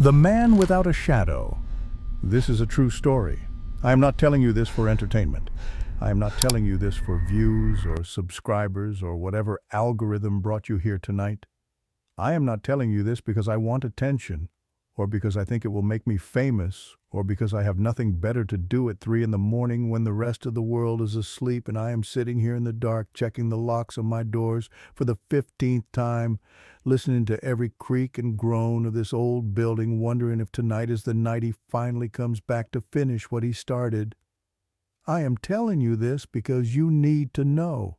The Man Without a Shadow. This is a true story. I am not telling you this for entertainment. I am not telling you this for views or subscribers or whatever algorithm brought you here tonight. I am not telling you this because I want attention, or because I think it will make me famous, or because I have nothing better to do at 3 in the morning when the rest of the world is asleep and I am sitting here in the dark checking the locks on my doors for the 15th time, listening to every creak and groan of this old building, wondering if tonight is the night he finally comes back to finish what he started. I am telling you this because you need to know.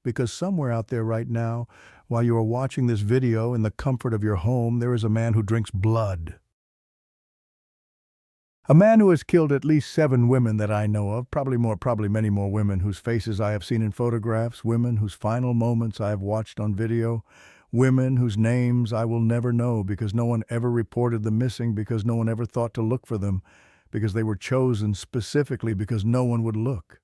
Because somewhere out there right now, while you are watching this video in the comfort of your home, there is a man who drinks blood. A man who has killed at least 7 women that I know of, probably many more women whose faces I have seen in photographs, women whose final moments I have watched on video, women whose names I will never know because no one ever reported them missing, because no one ever thought to look for them, because they were chosen specifically because no one would look.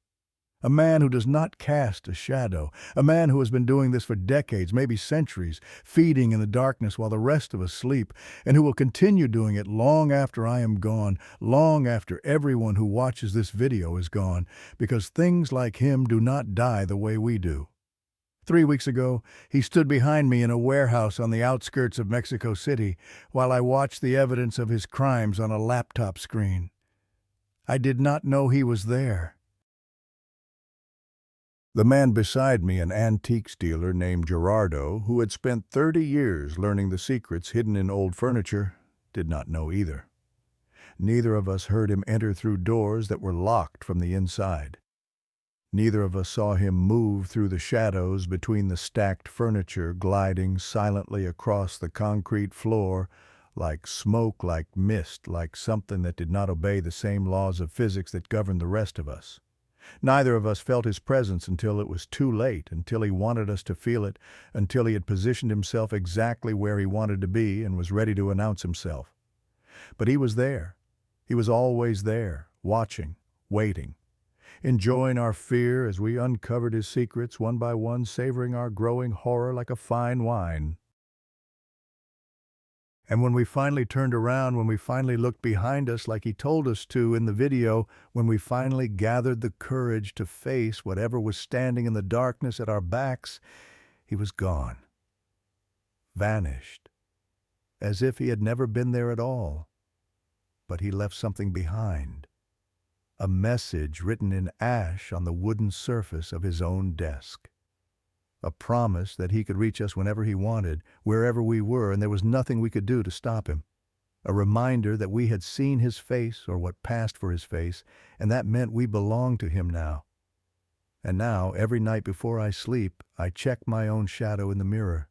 A man who does not cast a shadow, a man who has been doing this for decades, maybe centuries, feeding in the darkness while the rest of us sleep, and who will continue doing it long after I am gone, long after everyone who watches this video is gone, because things like him do not die the way we do. 3 weeks ago, he stood behind me in a warehouse on the outskirts of Mexico City while I watched the evidence of his crimes on a laptop screen. I did not know he was there. The man beside me, an antiques dealer named Gerardo, who had spent 30 years learning the secrets hidden in old furniture, did not know either. Neither of us heard him enter through doors that were locked from the inside. Neither of us saw him move through the shadows between the stacked furniture, gliding silently across the concrete floor, like smoke, like mist, like something that did not obey the same laws of physics that govern the rest of us. Neither of us felt his presence until it was too late, until he wanted us to feel it, until he had positioned himself exactly where he wanted to be and was ready to announce himself. But he was there. He was always there, watching, waiting, enjoying our fear as we uncovered his secrets one by one, savoring our growing horror like a fine wine. And when we finally turned around, when we finally looked behind us like he told us to in the video, when we finally gathered the courage to face whatever was standing in the darkness at our backs, he was gone. Vanished. As if he had never been there at all. But he left something behind. A message written in ash on the wooden surface of his own desk. A promise that he could reach us whenever he wanted, wherever we were, and there was nothing we could do to stop him. A reminder that we had seen his face, or what passed for his face, and that meant we belonged to him now. And now, every night before I sleep, I check my own shadow in the mirror.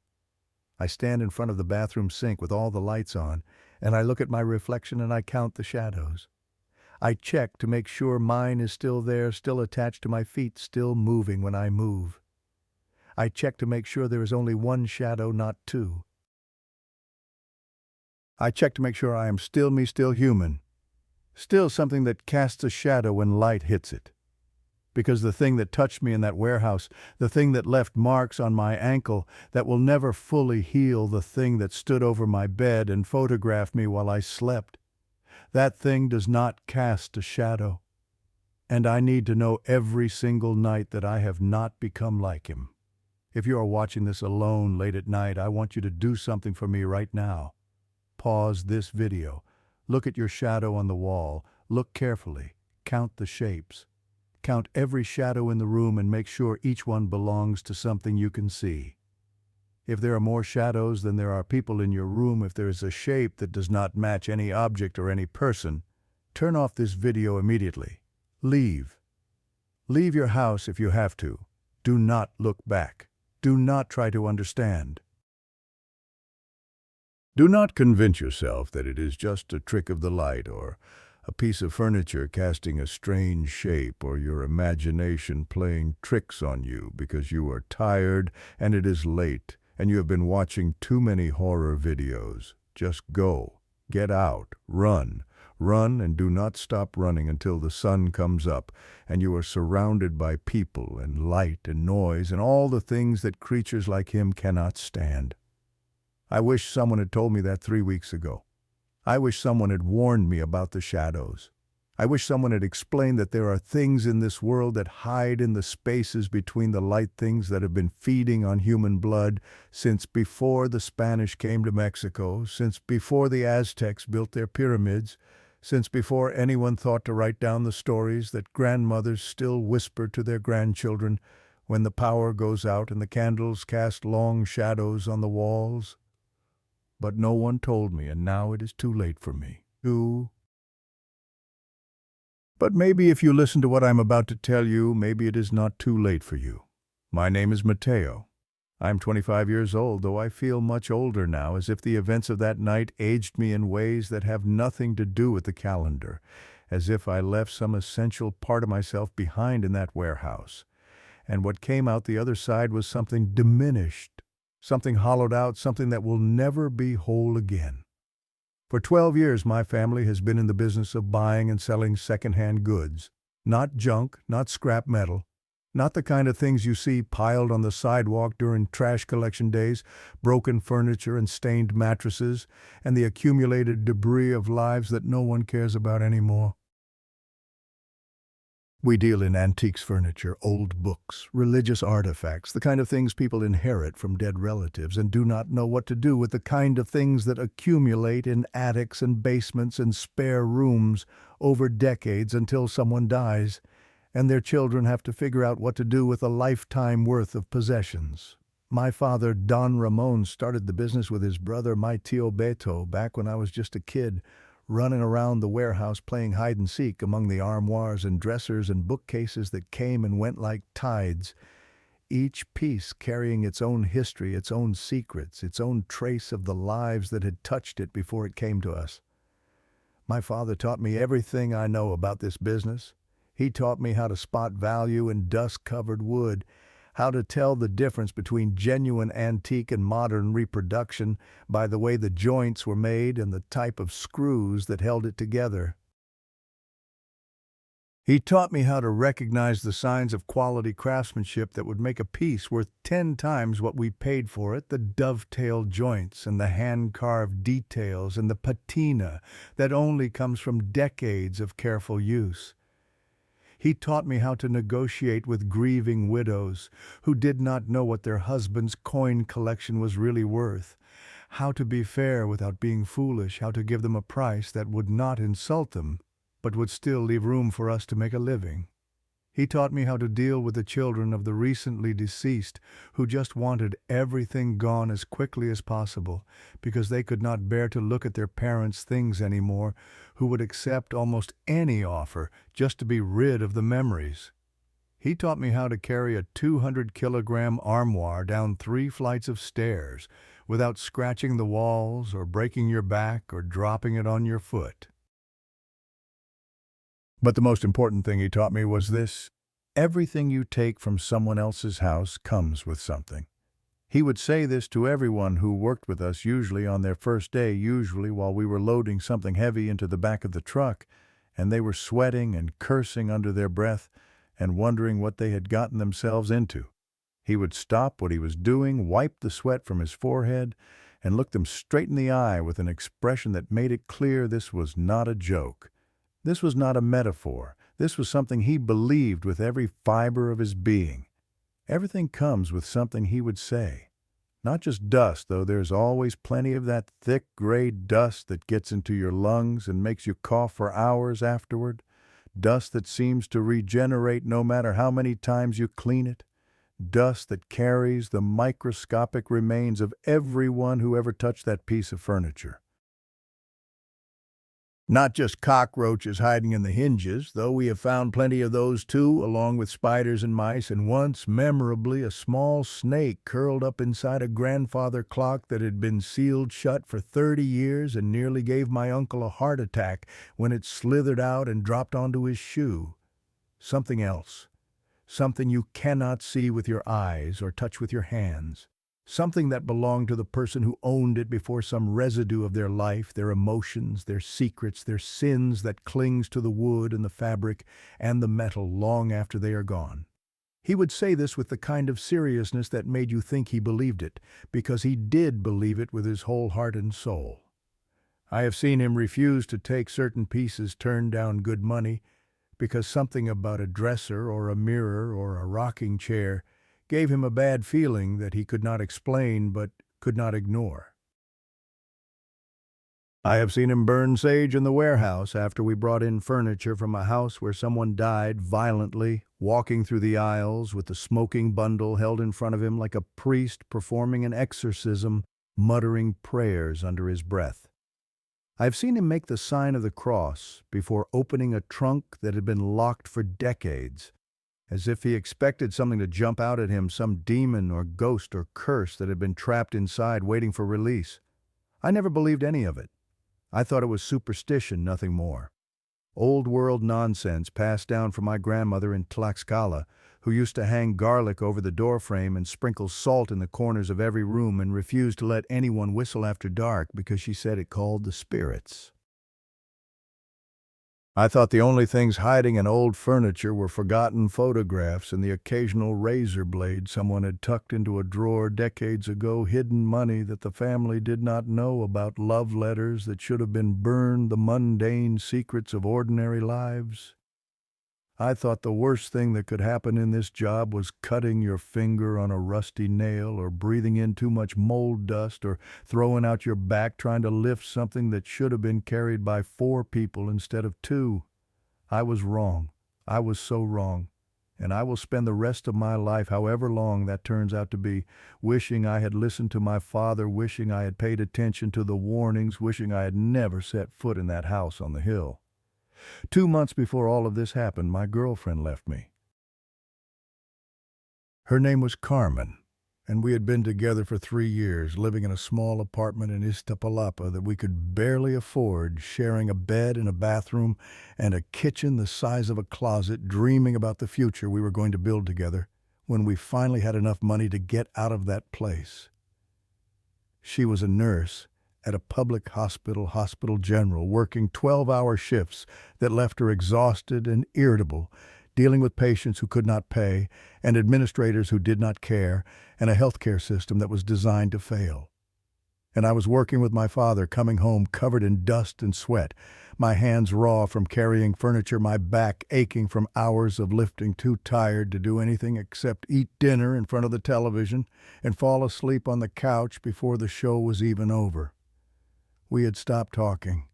I stand in front of the bathroom sink with all the lights on, and I look at my reflection and I count the shadows. I check to make sure mine is still there, still attached to my feet, still moving when I move. I check to make sure there is only one shadow, not 2. I check to make sure I am still me, still human. Still something that casts a shadow when light hits it. Because the thing that touched me in that warehouse, the thing that left marks on my ankle, that will never fully heal, the thing that stood over my bed and photographed me while I slept, that thing does not cast a shadow. And I need to know every single night that I have not become like him. If you are watching this alone late at night, I want you to do something for me right now. Pause this video. Look at your shadow on the wall. Look carefully. Count the shapes. Count every shadow in the room and make sure each one belongs to something you can see. If there are more shadows than there are people in your room, if there is a shape that does not match any object or any person, turn off this video immediately. Leave. Leave your house if you have to. Do not look back. Do not try to understand. Do not convince yourself that it is just a trick of the light or a piece of furniture casting a strange shape or your imagination playing tricks on you because you are tired and it is late and you have been watching too many horror videos. Just go, get out, run. Run and do not stop running until the sun comes up and you are surrounded by people and light and noise and all the things that creatures like him cannot stand. I wish someone had told me that 3 weeks ago. I wish someone had warned me about the shadows. I wish someone had explained that there are things in this world that hide in the spaces between the light, things that have been feeding on human blood since before the Spanish came to Mexico, since before the Aztecs built their pyramids, since before anyone thought to write down the stories that grandmothers still whisper to their grandchildren when the power goes out and the candles cast long shadows on the walls. But no one told me, and now it is too late for me. But maybe if you listen to what I'm about to tell you, maybe it is not too late for you. My name is Mateo. I'm 25 years old, though I feel much older now, as if the events of that night aged me in ways that have nothing to do with the calendar, as if I left some essential part of myself behind in that warehouse. And what came out the other side was something diminished, something hollowed out, something that will never be whole again. For 12 years, my family has been in the business of buying and selling secondhand goods. Not junk, not scrap metal, not the kind of things you see piled on the sidewalk during trash collection days, broken furniture and stained mattresses, and the accumulated debris of lives that no one cares about anymore. We deal in antiques furniture, old books, religious artifacts, the kind of things people inherit from dead relatives and do not know what to do with, the kind of things that accumulate in attics and basements and spare rooms over decades until someone dies, and their children have to figure out what to do with a lifetime worth of possessions. My father, Don Ramon, started the business with his brother, my tío Beto, back when I was just a kid, running around the warehouse playing hide-and-seek among the armoires and dressers and bookcases that came and went like tides, each piece carrying its own history, its own secrets, its own trace of the lives that had touched it before it came to us. My father taught me everything I know about this business. He taught me how to spot value in dust-covered wood, how to tell the difference between genuine antique and modern reproduction by the way the joints were made and the type of screws that held it together. He taught me how to recognize the signs of quality craftsmanship that would make a piece worth 10 times what we paid for it, the dovetail joints and the hand-carved details and the patina that only comes from decades of careful use. He taught me how to negotiate with grieving widows who did not know what their husband's coin collection was really worth, how to be fair without being foolish, how to give them a price that would not insult them, but would still leave room for us to make a living. He taught me how to deal with the children of the recently deceased who just wanted everything gone as quickly as possible because they could not bear to look at their parents' things anymore, who would accept almost any offer just to be rid of the memories. He taught me how to carry a 200-kilogram armoire down 3 flights of stairs without scratching the walls or breaking your back or dropping it on your foot. But the most important thing he taught me was this: everything you take from someone else's house comes with something. He would say this to everyone who worked with us, usually on their first day, usually while we were loading something heavy into the back of the truck, and they were sweating and cursing under their breath and wondering what they had gotten themselves into. He would stop what he was doing, wipe the sweat from his forehead, and look them straight in the eye with an expression that made it clear this was not a joke. This was not a metaphor. This was something he believed with every fiber of his being. Everything comes with something, he would say. Not just dust, though there's always plenty of that thick gray dust that gets into your lungs and makes you cough for hours afterward. Dust that seems to regenerate no matter how many times you clean it. Dust that carries the microscopic remains of everyone who ever touched that piece of furniture. Not just cockroaches hiding in the hinges, though we have found plenty of those too, along with spiders and mice, and once, memorably, a small snake curled up inside a grandfather clock that had been sealed shut for 30 years and nearly gave my uncle a heart attack when it slithered out and dropped onto his shoe. Something else. Something you cannot see with your eyes or touch with your hands. Something that belonged to the person who owned it before some residue of their life, their emotions, their secrets, their sins that clings to the wood and the fabric and the metal long after they are gone. He would say this with the kind of seriousness that made you think he believed it, because he did believe it with his whole heart and soul. I have seen him refuse to take certain pieces, turn down good money, because something about a dresser or a mirror or a rocking chair gave him a bad feeling that he could not explain but could not ignore. I have seen him burn sage in the warehouse after we brought in furniture from a house where someone died violently, walking through the aisles with the smoking bundle held in front of him like a priest performing an exorcism, muttering prayers under his breath. I have seen him make the sign of the cross before opening a trunk that had been locked for decades, as if he expected something to jump out at him, some demon or ghost or curse that had been trapped inside waiting for release. I never believed any of it. I thought it was superstition, nothing more. Old world nonsense passed down from my grandmother in Tlaxcala, who used to hang garlic over the doorframe and sprinkle salt in the corners of every room and refused to let anyone whistle after dark because she said it called the spirits. I thought the only things hiding in old furniture were forgotten photographs and the occasional razor blade someone had tucked into a drawer decades ago, hidden money that the family did not know about, love letters that should have been burned, the mundane secrets of ordinary lives. I thought the worst thing that could happen in this job was cutting your finger on a rusty nail or breathing in too much mold dust or throwing out your back trying to lift something that should have been carried by 4 people instead of 2. I was wrong. I was so wrong. And I will spend the rest of my life, however long that turns out to be, wishing I had listened to my father, wishing I had paid attention to the warnings, wishing I had never set foot in that house on the hill. 2 months before all of this happened, my girlfriend left me. Her name was Carmen, and we had been together for 3 years, living in a small apartment in Iztapalapa that we could barely afford, sharing a bed and a bathroom and a kitchen the size of a closet, dreaming about the future we were going to build together when we finally had enough money to get out of that place. She was a nurse at a public hospital, Hospital General, working 12-hour shifts that left her exhausted and irritable, dealing with patients who could not pay, and administrators who did not care, and a healthcare system that was designed to fail. And I was working with my father, coming home covered in dust and sweat, my hands raw from carrying furniture, my back aching from hours of lifting, too tired to do anything except eat dinner in front of the television and fall asleep on the couch before the show was even over. We had stopped talking.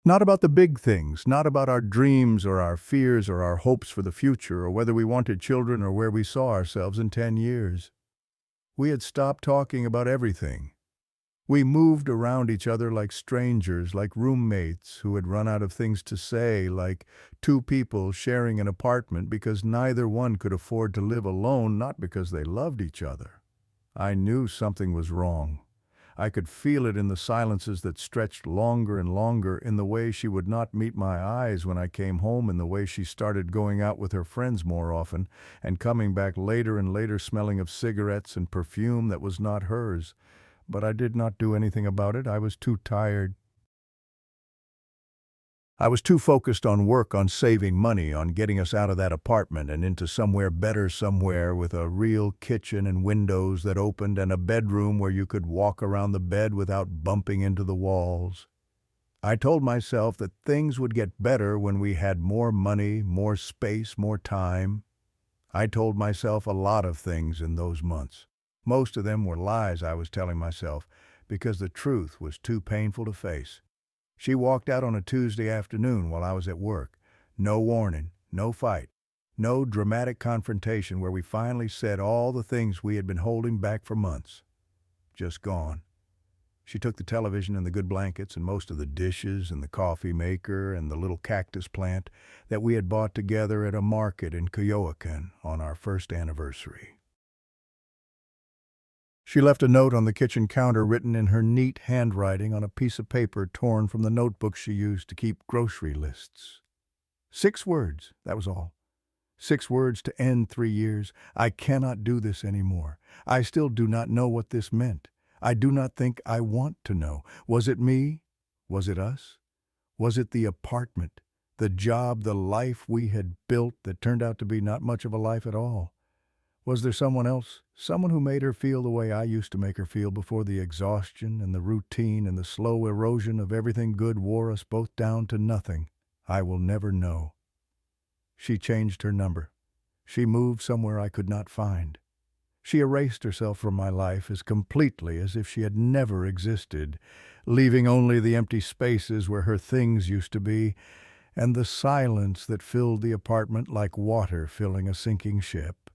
Not about the big things, not about our dreams or our fears or our hopes for the future or whether we wanted children or where we saw ourselves in 10 years. We had stopped talking about everything. We moved around each other like strangers, like roommates who had run out of things to say, like 2 people sharing an apartment because neither one could afford to live alone, not because they loved each other. I knew something was wrong. I could feel it in the silences that stretched longer and longer, in the way she would not meet my eyes when I came home, in the way she started going out with her friends more often and coming back later and later smelling of cigarettes and perfume that was not hers. But I did not do anything about it. I was too tired. I was too focused on work, on saving money, on getting us out of that apartment and into somewhere better, somewhere with a real kitchen and windows that opened and a bedroom where you could walk around the bed without bumping into the walls. I told myself that things would get better when we had more money, more space, more time. I told myself a lot of things in those months. Most of them were lies I was telling myself because the truth was too painful to face. She walked out on a Tuesday afternoon while I was at work. No warning, no fight, no dramatic confrontation where we finally said all the things we had been holding back for months. Just gone. She took the television and the good blankets and most of the dishes and the coffee maker and the little cactus plant that we had bought together at a market in Coyoacan on our first anniversary. She left a note on the kitchen counter written in her neat handwriting on a piece of paper torn from the notebook she used to keep grocery lists. 6 words, that was all. 6 words to end 3 years. I cannot do this anymore. I still do not know what this meant. I do not think I want to know. Was it me? Was it us? Was it the apartment, the job, the life we had built that turned out to be not much of a life at all? Was there someone else? Someone who made her feel the way I used to make her feel before the exhaustion and the routine and the slow erosion of everything good wore us both down to nothing? I will never know. She changed her number. She moved somewhere I could not find. She erased herself from my life as completely as if she had never existed, leaving only the empty spaces where her things used to be and the silence that filled the apartment like water filling a sinking ship.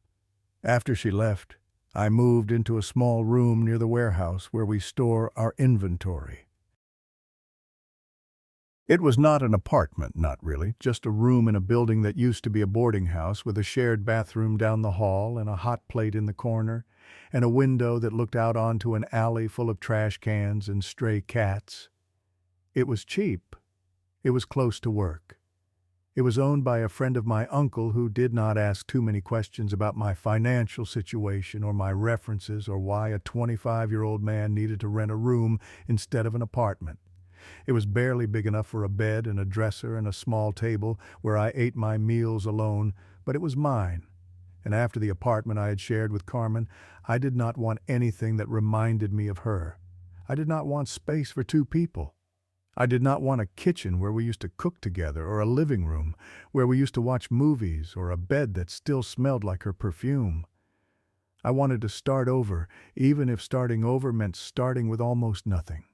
After she left, I moved into a small room near the warehouse where we store our inventory. It was not an apartment, not really, just a room in a building that used to be a boarding house with a shared bathroom down the hall and a hot plate in the corner, and a window that looked out onto an alley full of trash cans and stray cats. It was cheap. It was close to work. It was owned by a friend of my uncle who did not ask too many questions about my financial situation or my references or why a 25-year-old man needed to rent a room instead of an apartment. It was barely big enough for a bed and a dresser and a small table where I ate my meals alone, but it was mine. And after the apartment I had shared with Carmen, I did not want anything that reminded me of her. I did not want space for two people. I did not want a kitchen where we used to cook together, or a living room where we used to watch movies, or a bed that still smelled like her perfume. I wanted to start over, even if starting over meant starting with almost nothing.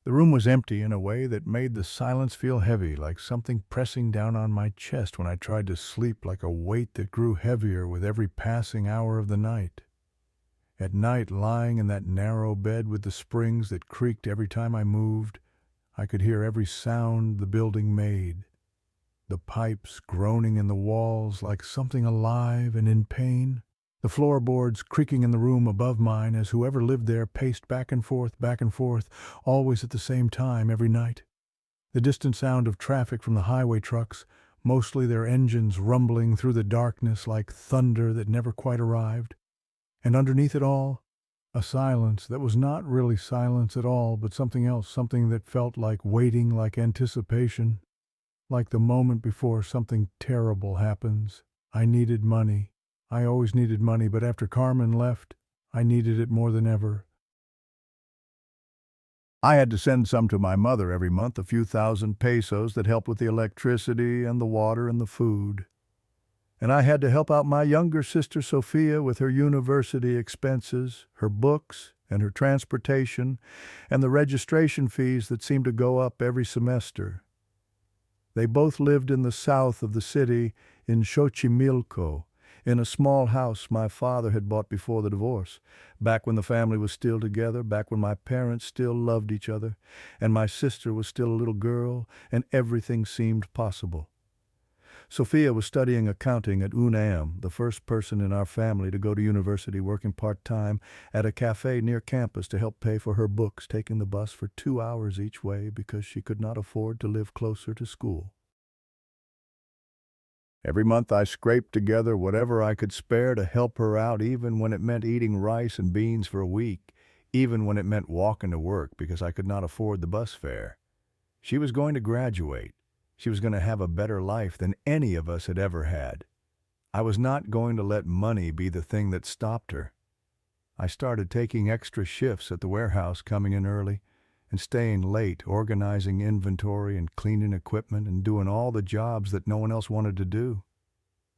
The room was empty in a way that made the silence feel heavy, like something pressing down on my chest when I tried to sleep, like a weight that grew heavier with every passing hour of the night. At night, lying in that narrow bed with the springs that creaked every time I moved, I could hear every sound the building made. The pipes groaning in the walls like something alive and in pain. The floorboards creaking in the room above mine as whoever lived there paced back and forth, always at the same time every night. The distant sound of traffic from the highway trucks, mostly their engines rumbling through the darkness like thunder that never quite arrived. And underneath it all, a silence that was not really silence at all, but something else, something that felt like waiting, like anticipation, like the moment before something terrible happens. I needed money. I always needed money, but after Carmen left, I needed it more than ever. I had to send some to my mother every month, a few thousand pesos that helped with the electricity and the water and the food. And I had to help out my younger sister Sophia with her university expenses, her books, and her transportation, and the registration fees that seemed to go up every semester. They both lived in the south of the city, in Xochimilco, in a small house my father had bought before the divorce, back when the family was still together, back when my parents still loved each other, and my sister was still a little girl, and everything seemed possible. Sophia was studying accounting at UNAM, the first person in our family to go to university, working part-time at a cafe near campus to help pay for her books, taking the bus for 2 hours each way because she could not afford to live closer to school. Every month I scraped together whatever I could spare to help her out, even when it meant eating rice and beans for a week, even when it meant walking to work because I could not afford the bus fare. She was going to graduate. She was going to have a better life than any of us had ever had. I was not going to let money be the thing that stopped her. I started taking extra shifts at the warehouse, coming in early and staying late, organizing inventory and cleaning equipment and doing all the jobs that no one else wanted to do.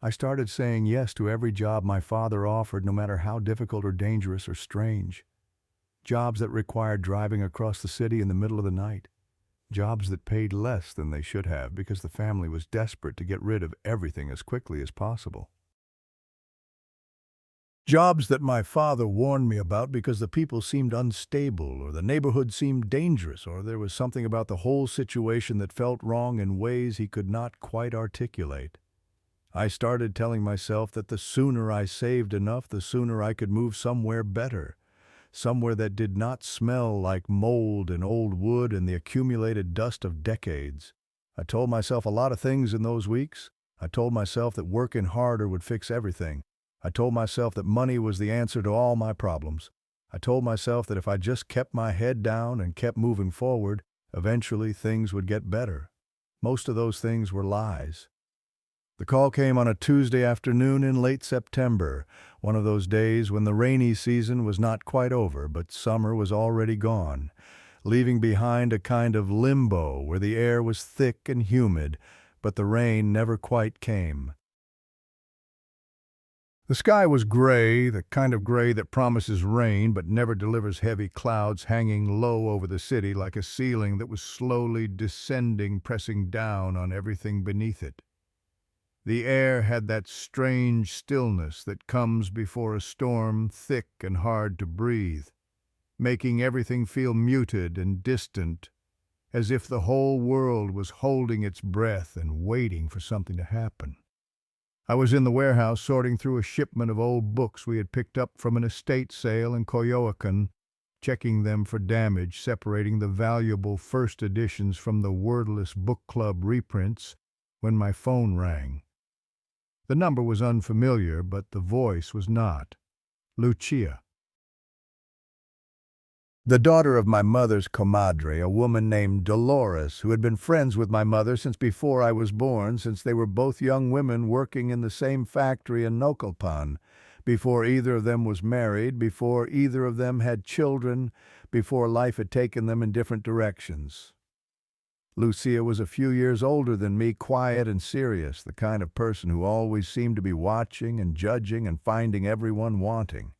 I started saying yes to every job my father offered, no matter how difficult or dangerous or strange. Jobs that required driving across the city in the middle of the night. Jobs that paid less than they should have because the family was desperate to get rid of everything as quickly as possible. Jobs that my father warned me about because the people seemed unstable, or the neighborhood seemed dangerous, or there was something about the whole situation that felt wrong in ways he could not quite articulate. I started telling myself that the sooner I saved enough, the sooner I could move somewhere better, somewhere that did not smell like mold and old wood and the accumulated dust of decades. I told myself a lot of things in those weeks. I told myself that working harder would fix everything. I told myself that money was the answer to all my problems. I told myself that if I just kept my head down and kept moving forward, eventually things would get better. Most of those things were lies. The call came on a Tuesday afternoon in late September, one of those days when the rainy season was not quite over, but summer was already gone, leaving behind a kind of limbo where the air was thick and humid, but the rain never quite came. The sky was gray, the kind of gray that promises rain but never delivers, heavy clouds hanging low over the city like a ceiling that was slowly descending, pressing down on everything beneath it. The air had that strange stillness that comes before a storm, thick and hard to breathe, making everything feel muted and distant, as if the whole world was holding its breath and waiting for something to happen. I was in the warehouse sorting through a shipment of old books we had picked up from an estate sale in Coyoacan, checking them for damage, separating the valuable first editions from the wordless book club reprints, when my phone rang. The number was unfamiliar, but the voice was not. Lucia. The daughter of my mother's comadre, a woman named Dolores, who had been friends with my mother since before I was born, since they were both young women working in the same factory in Nocalpan, before either of them was married, before either of them had children, before life had taken them in different directions. Lucia was a few years older than me, quiet and serious, the kind of person who always seemed to be watching and judging and finding everyone wanting.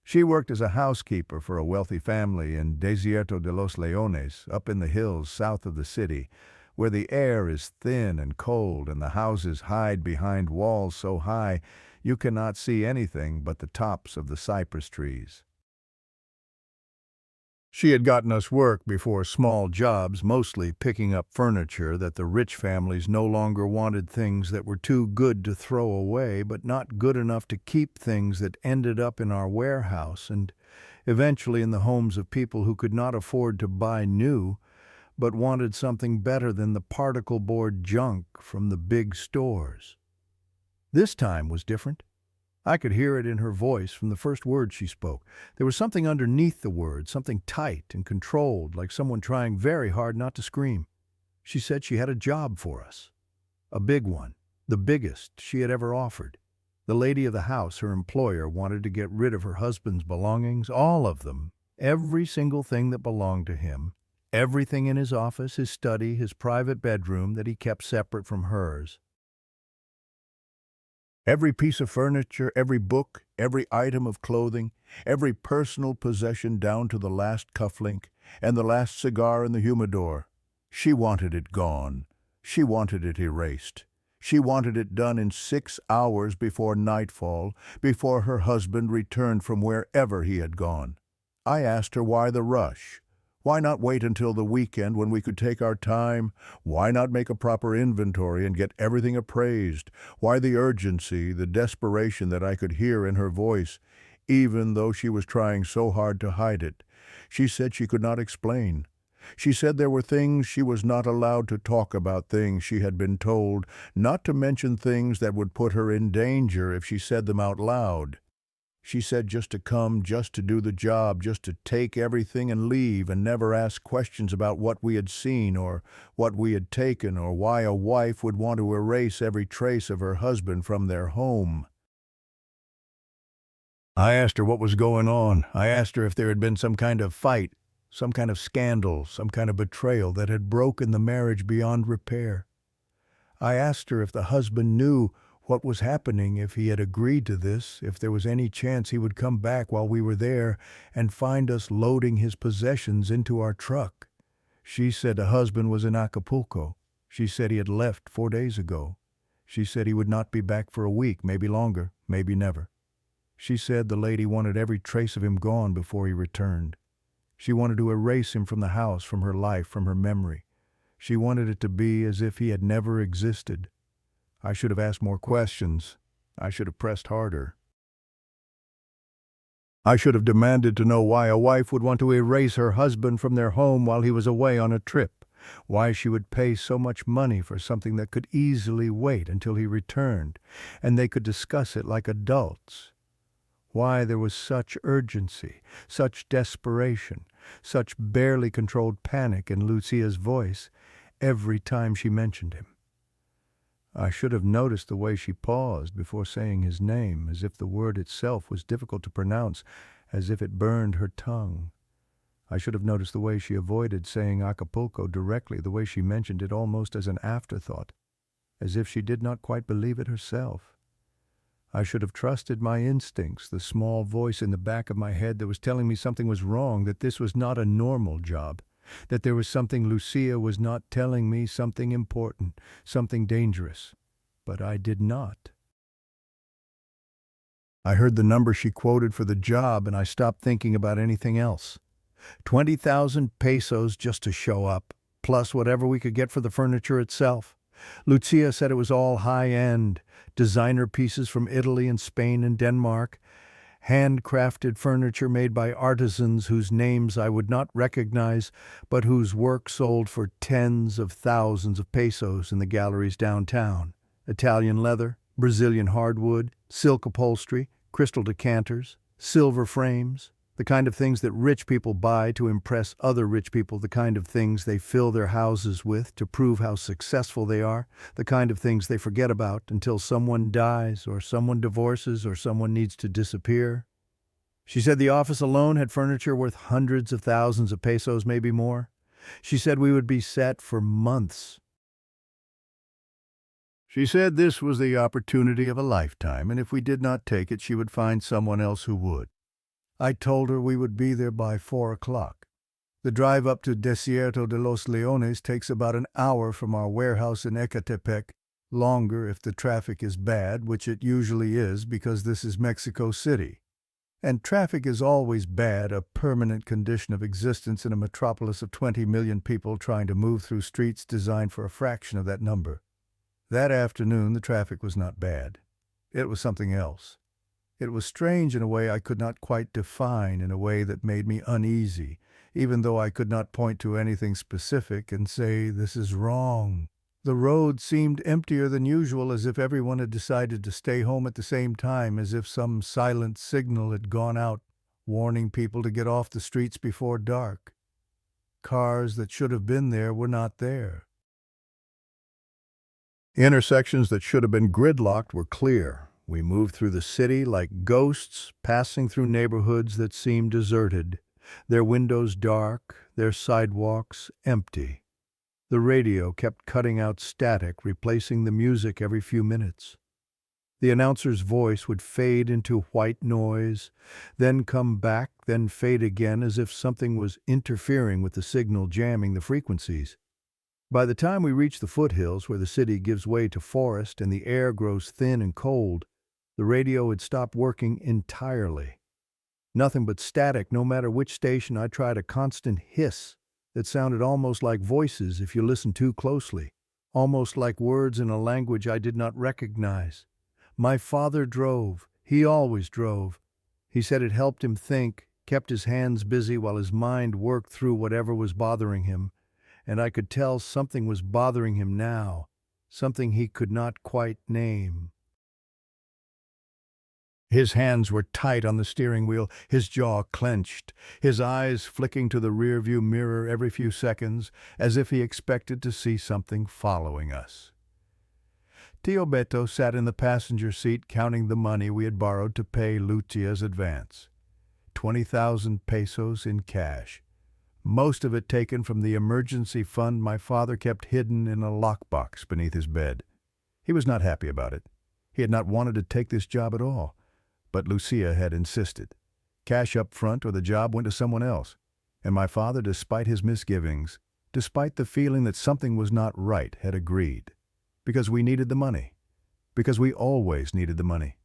She worked as a housekeeper for a wealthy family in Desierto de los Leones, up in the hills south of the city, where the air is thin and cold and the houses hide behind walls so high you cannot see anything but the tops of the cypress trees. She had gotten us work before, small jobs, mostly picking up furniture that the rich families no longer wanted, things that were too good to throw away, but not good enough to keep, things that ended up in our warehouse and eventually in the homes of people who could not afford to buy new, but wanted something better than the particle board junk from the big stores. This time was different. I could hear it in her voice from the first word she spoke. There was something underneath the words, something tight and controlled, like someone trying very hard not to scream. She said she had a job for us. A big one, the biggest she had ever offered. The lady of the house, her employer, wanted to get rid of her husband's belongings, all of them, every single thing that belonged to him, everything in his office, his study, his private bedroom that he kept separate from hers. Every piece of furniture, every book, every item of clothing, every personal possession down to the last cufflink and the last cigar in the humidor. She wanted it gone. She wanted it erased. She wanted it done in 6 hours before nightfall, before her husband returned from wherever he had gone. I asked her why the rush. Why not wait until the weekend when we could take our time? Why not make a proper inventory and get everything appraised? Why the urgency, the desperation that I could hear in her voice, even though she was trying so hard to hide it? She said she could not explain. She said there were things she was not allowed to talk about, things she had been told, not to mention things that would put her in danger if she said them out loud. She said just to come, just to do the job, just to take everything and leave and never ask questions about what we had seen or what we had taken or why a wife would want to erase every trace of her husband from their home. I asked her what was going on. I asked her if there had been some kind of fight, some kind of scandal, some kind of betrayal that had broken the marriage beyond repair. I asked her if the husband knew what was happening, if he had agreed to this, if there was any chance he would come back while we were there and find us loading his possessions into our truck. She said the husband was in Acapulco. She said he had left 4 days ago. She said he would not be back for a week, maybe longer, maybe never. She said the lady wanted every trace of him gone before he returned. She wanted to erase him from the house, from her life, from her memory. She wanted it to be as if he had never existed. I should have asked more questions. I should have pressed harder. I should have demanded to know why a wife would want to erase her husband from their home while he was away on a trip, why she would pay so much money for something that could easily wait until he returned, and they could discuss it like adults, why there was such urgency, such desperation, such barely controlled panic in Lucia's voice every time she mentioned him. I should have noticed the way she paused before saying his name, as if the word itself was difficult to pronounce, as if it burned her tongue. I should have noticed the way she avoided saying Acapulco directly, the way she mentioned it almost as an afterthought, as if she did not quite believe it herself. I should have trusted my instincts, the small voice in the back of my head that was telling me something was wrong, that this was not a normal job, that there was something Lucia was not telling me, something important, something dangerous. But I did not. I heard the number she quoted for the job, and I stopped thinking about anything else. 20,000 pesos just to show up, plus whatever we could get for the furniture itself. Lucia said it was all high-end, designer pieces from Italy and Spain and Denmark, handcrafted furniture made by artisans whose names I would not recognize, but whose work sold for tens of thousands of pesos in the galleries downtown. Italian leather, Brazilian hardwood, silk upholstery, crystal decanters, silver frames, the kind of things that rich people buy to impress other rich people, the kind of things they fill their houses with to prove how successful they are, the kind of things they forget about until someone dies or someone divorces or someone needs to disappear. She said the office alone had furniture worth hundreds of thousands of pesos, maybe more. She said we would be set for months. She said this was the opportunity of a lifetime, and if we did not take it, she would find someone else who would. I told her we would be there by 4 o'clock. The drive up to Desierto de los Leones takes about an hour from our warehouse in Ecatepec, longer if the traffic is bad, which it usually is because this is Mexico City. And traffic is always bad, a permanent condition of existence in a metropolis of 20 million people trying to move through streets designed for a fraction of that number. That afternoon the traffic was not bad. It was something else. It was strange in a way I could not quite define, in a way that made me uneasy, even though I could not point to anything specific and say, this is wrong. The road seemed emptier than usual, as if everyone had decided to stay home at the same time, as if some silent signal had gone out, warning people to get off the streets before dark. Cars that should have been there were not there. Intersections that should have been gridlocked were clear. We moved through the city like ghosts, passing through neighborhoods that seemed deserted, their windows dark, their sidewalks empty. The radio kept cutting out static, replacing the music every few minutes. The announcer's voice would fade into white noise, then come back, then fade again, as if something was interfering with the signal, jamming the frequencies. By the time we reached the foothills, where the city gives way to forest and the air grows thin and cold, the radio had stopped working entirely. Nothing but static, no matter which station I tried, a constant hiss that sounded almost like voices if you listened too closely, almost like words in a language I did not recognize. My father drove. He always drove. He said it helped him think, kept his hands busy while his mind worked through whatever was bothering him, and I could tell something was bothering him now, something he could not quite name. His hands were tight on the steering wheel, his jaw clenched, his eyes flicking to the rearview mirror every few seconds, as if he expected to see something following us. Tio Beto sat in the passenger seat counting the money we had borrowed to pay Lucia's advance. 20,000 pesos in cash, most of it taken from the emergency fund my father kept hidden in a lockbox beneath his bed. He was not happy about it. He had not wanted to take this job at all. But Lucia had insisted. Cash up front or the job went to someone else. And my father, despite his misgivings, despite the feeling that something was not right, had agreed. Because we needed the money. Because we always needed the money.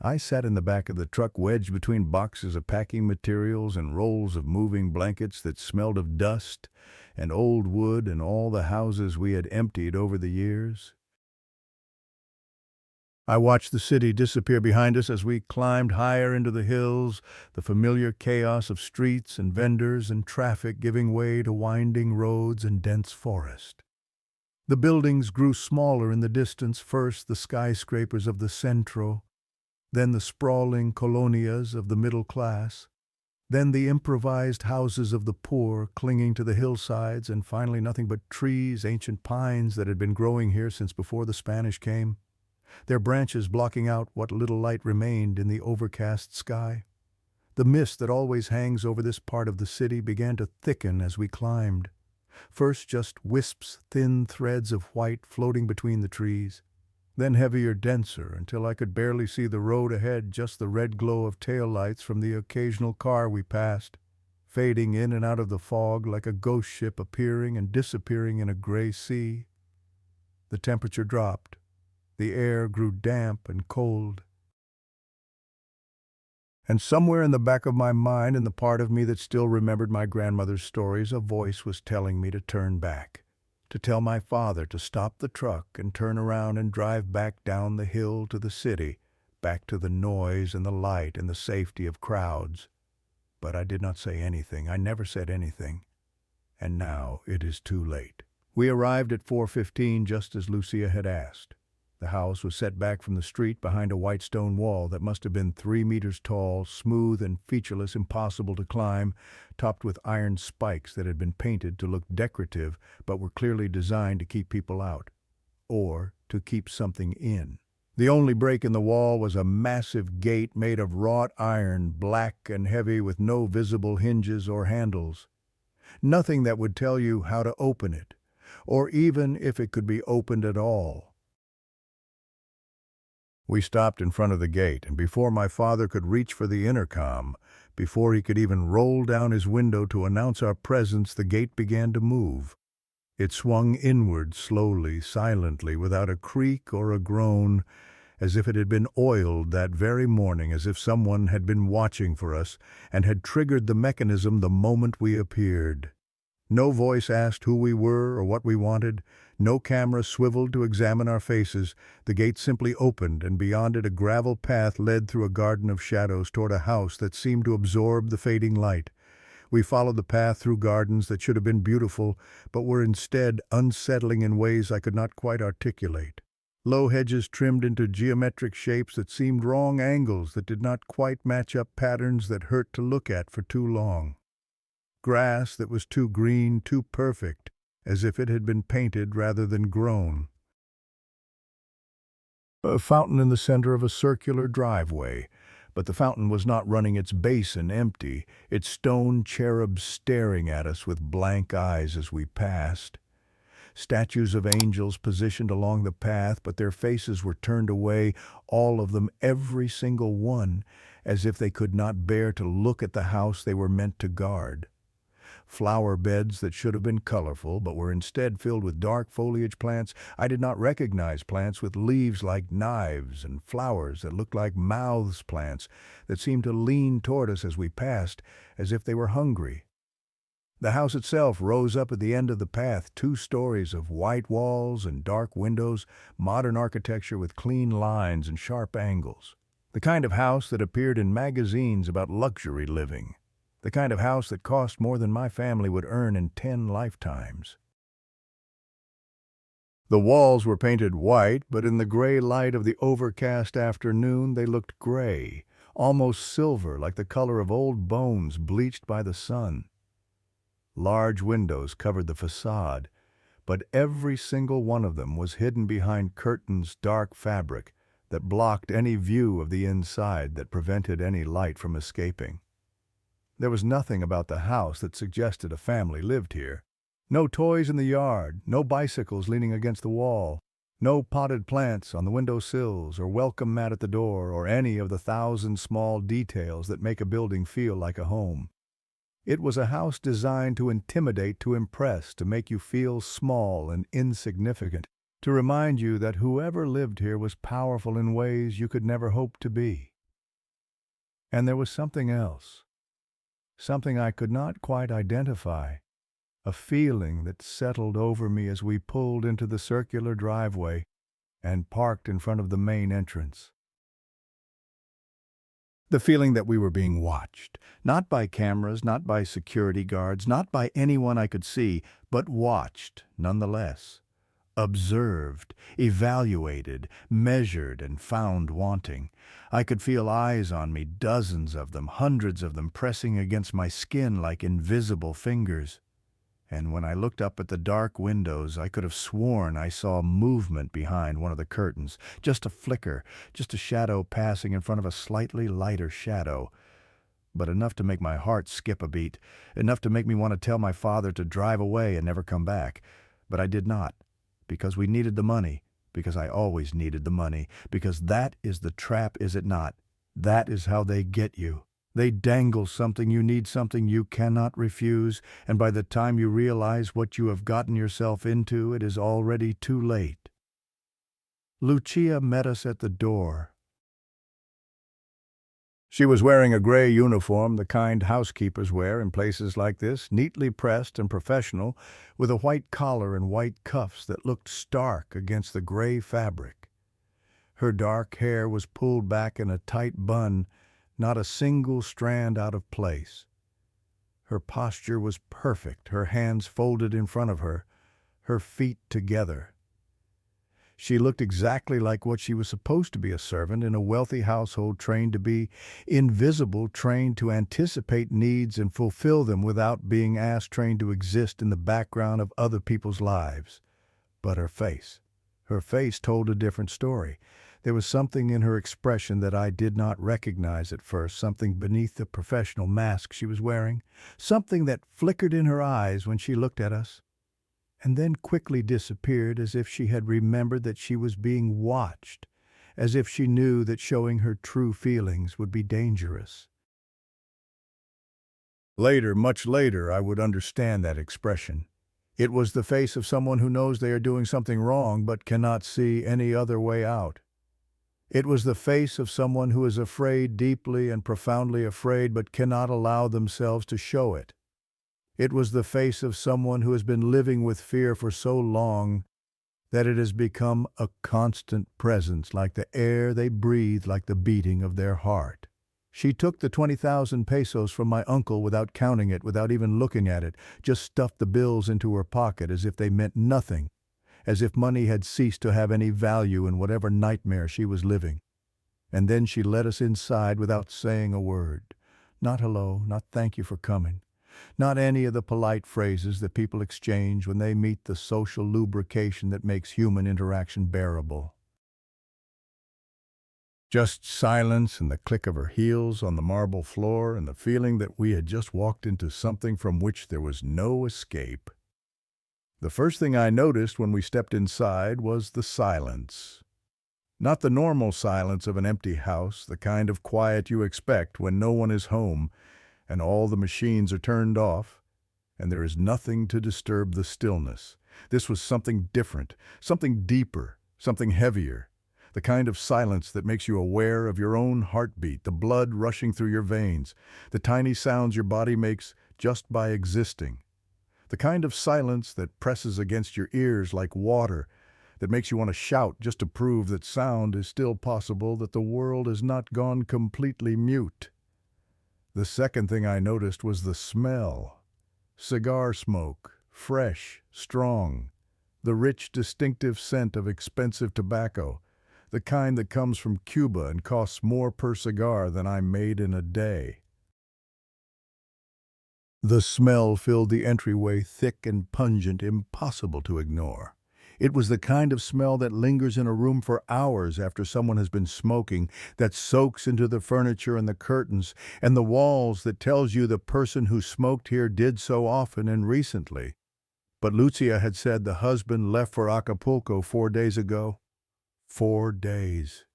I sat in the back of the truck wedged between boxes of packing materials and rolls of moving blankets that smelled of dust and old wood and all the houses we had emptied over the years. I watched the city disappear behind us as we climbed higher into the hills, the familiar chaos of streets and vendors and traffic giving way to winding roads and dense forest. The buildings grew smaller in the distance, first the skyscrapers of the Centro, then the sprawling colonias of the middle class. Then the improvised houses of the poor clinging to the hillsides, and finally nothing but trees, ancient pines that had been growing here since before the Spanish came, their branches blocking out what little light remained in the overcast sky. The mist that always hangs over this part of the city began to thicken as we climbed. First just wisps, thin threads of white floating between the trees, then heavier, denser, until I could barely see the road ahead, just the red glow of taillights from the occasional car we passed, fading in and out of the fog like a ghost ship appearing and disappearing in a gray sea. The temperature dropped. The air grew damp and cold. And somewhere in the back of my mind, in the part of me that still remembered my grandmother's stories, a voice was telling me to turn back, to tell my father to stop the truck and turn around and drive back down the hill to the city, back to the noise and the light and the safety of crowds. But I did not say anything. I never said anything. And now it is too late. We arrived at 4:15 just as Lucia had asked. The house was set back from the street behind a white stone wall that must have been 3 meters tall, smooth and featureless, impossible to climb, topped with iron spikes that had been painted to look decorative but were clearly designed to keep people out, or to keep something in. The only break in the wall was a massive gate made of wrought iron, black and heavy, with no visible hinges or handles. Nothing that would tell you how to open it, or even if it could be opened at all. We stopped in front of the gate, and before my father could reach for the intercom, before he could even roll down his window to announce our presence, the gate began to move. It swung inward slowly, silently, without a creak or a groan, as if it had been oiled that very morning, as if someone had been watching for us and had triggered the mechanism the moment we appeared. No voice asked who we were or what we wanted. No camera swiveled to examine our faces. The gate simply opened, and beyond it a gravel path led through a garden of shadows toward a house that seemed to absorb the fading light. We followed the path through gardens that should have been beautiful, but were instead unsettling in ways I could not quite articulate. Low hedges trimmed into geometric shapes that seemed wrong angles, that did not quite match up patterns that hurt to look at for too long. Grass that was too green, too perfect, as if it had been painted rather than grown. A fountain in the center of a circular driveway, but the fountain was not running its basin empty, its stone cherubs staring at us with blank eyes as we passed. Statues of angels positioned along the path, but their faces were turned away, all of them, every single one, as if they could not bear to look at the house they were meant to guard. Flower beds that should have been colorful but were instead filled with dark foliage plants. I did not recognize plants with leaves like knives, and flowers that looked like mouths, plants that seemed to lean toward us as we passed, as if they were hungry. The house itself rose up at the end of the path, 2 stories of white walls and dark windows, modern architecture with clean lines and sharp angles. The kind of house that appeared in magazines about luxury living. The kind of house that cost more than my family would earn in 10 lifetimes. The walls were painted white, but in the gray light of the overcast afternoon they looked gray, almost silver, like the color of old bones bleached by the sun. Large windows covered the facade, but every single one of them was hidden behind curtains, dark fabric, that blocked any view of the inside, that prevented any light from escaping. There was nothing about the house that suggested a family lived here. No toys in the yard, no bicycles leaning against the wall, no potted plants on the window sills or welcome mat at the door, or any of the 1,000 small details that make a building feel like a home. It was a house designed to intimidate, to impress, to make you feel small and insignificant, to remind you that whoever lived here was powerful in ways you could never hope to be. And there was something else. Something I could not quite identify, a feeling that settled over me as we pulled into the circular driveway and parked in front of the main entrance. The feeling that we were being watched, not by cameras, not by security guards, not by anyone I could see, but watched nonetheless. observed, evaluated, measured, and found wanting. I could feel eyes on me, dozens of them, hundreds of them pressing against my skin like invisible fingers. And when I looked up at the dark windows, I could have sworn I saw movement behind one of the curtains, just a flicker, just a shadow passing in front of a slightly lighter shadow. But enough to make my heart skip a beat, enough to make me want to tell my father to drive away and never come back. But I did not, because we needed the money, because I always needed the money, because that is the trap, is it not? That is how they get you. They dangle something you need, something you cannot refuse, and by the time you realize what you have gotten yourself into, it is already too late. Lucia met us at the door. She was wearing a gray uniform, the kind housekeepers wear in places like this, neatly pressed and professional, with a white collar and white cuffs that looked stark against the gray fabric. Her dark hair was pulled back in a tight bun, not a single strand out of place. Her posture was perfect, her hands folded in front of her, her feet together. She looked exactly like what she was supposed to be, a servant in a wealthy household, trained to be invisible, trained to anticipate needs and fulfill them without being asked, trained to exist in the background of other people's lives. But her face told a different story. There was something in her expression that I did not recognize at first, something beneath the professional mask she was wearing, something that flickered in her eyes when she looked at us, and then quickly disappeared, as if she had remembered that she was being watched, as if she knew that showing her true feelings would be dangerous. Later, much later, I would understand that expression. It was the face of someone who knows they are doing something wrong but cannot see any other way out. It was the face of someone who is afraid, deeply and profoundly afraid, but cannot allow themselves to show it. It was the face of someone who has been living with fear for so long that it has become a constant presence, like the air they breathe, like the beating of their heart. She took the 20,000 pesos from my uncle without counting it, without even looking at it, just stuffed the bills into her pocket as if they meant nothing, as if money had ceased to have any value in whatever nightmare she was living. And then she led us inside without saying a word. Not hello, not thank you for coming. Not any of the polite phrases that people exchange when they meet the social lubrication that makes human interaction bearable. Just silence and the click of her heels on the marble floor and the feeling that we had just walked into something from which there was no escape. The first thing I noticed when we stepped inside was the silence. Not the normal silence of an empty house, the kind of quiet you expect when no one is home and all the machines are turned off, and there is nothing to disturb the stillness. This was something different, something deeper, something heavier, the kind of silence that makes you aware of your own heartbeat, the blood rushing through your veins, the tiny sounds your body makes just by existing, the kind of silence that presses against your ears like water, that makes you want to shout just to prove that sound is still possible, that the world has not gone completely mute. The second thing I noticed was the smell. Cigar smoke, fresh, strong, the rich, distinctive scent of expensive tobacco, the kind that comes from Cuba and costs more per cigar than I made in a day. The smell filled the entryway, thick and pungent, impossible to ignore. It was the kind of smell that lingers in a room for hours after someone has been smoking, that soaks into the furniture and the curtains and the walls, that tells you the person who smoked here did so often and recently. But Lucia had said the husband left for Acapulco 4 days ago. 4 days.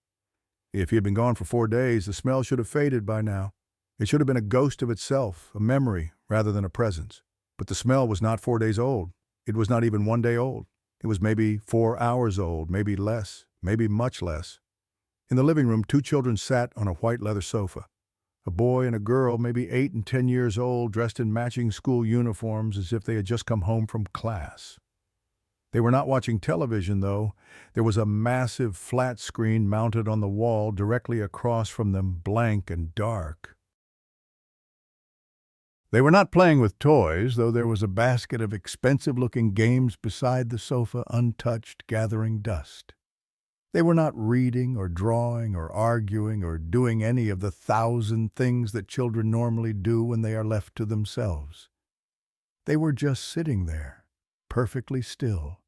If he had been gone for 4 days, the smell should have faded by now. It should have been a ghost of itself, a memory rather than a presence. But the smell was not 4 days old. It was not even 1 day old. It was maybe 4 hours old, maybe less, maybe much less. In the living room, 2 children sat on a white leather sofa. A boy and a girl, maybe 8 and 10 years old, dressed in matching school uniforms as if they had just come home from class. They were not watching television, though. There was a massive flat screen mounted on the wall directly across from them, blank and dark. They were not playing with toys, though there was a basket of expensive-looking games beside the sofa, untouched, gathering dust. They were not reading or drawing or arguing or doing any of the 1,000 things that children normally do when they are left to themselves. They were just sitting there, perfectly still,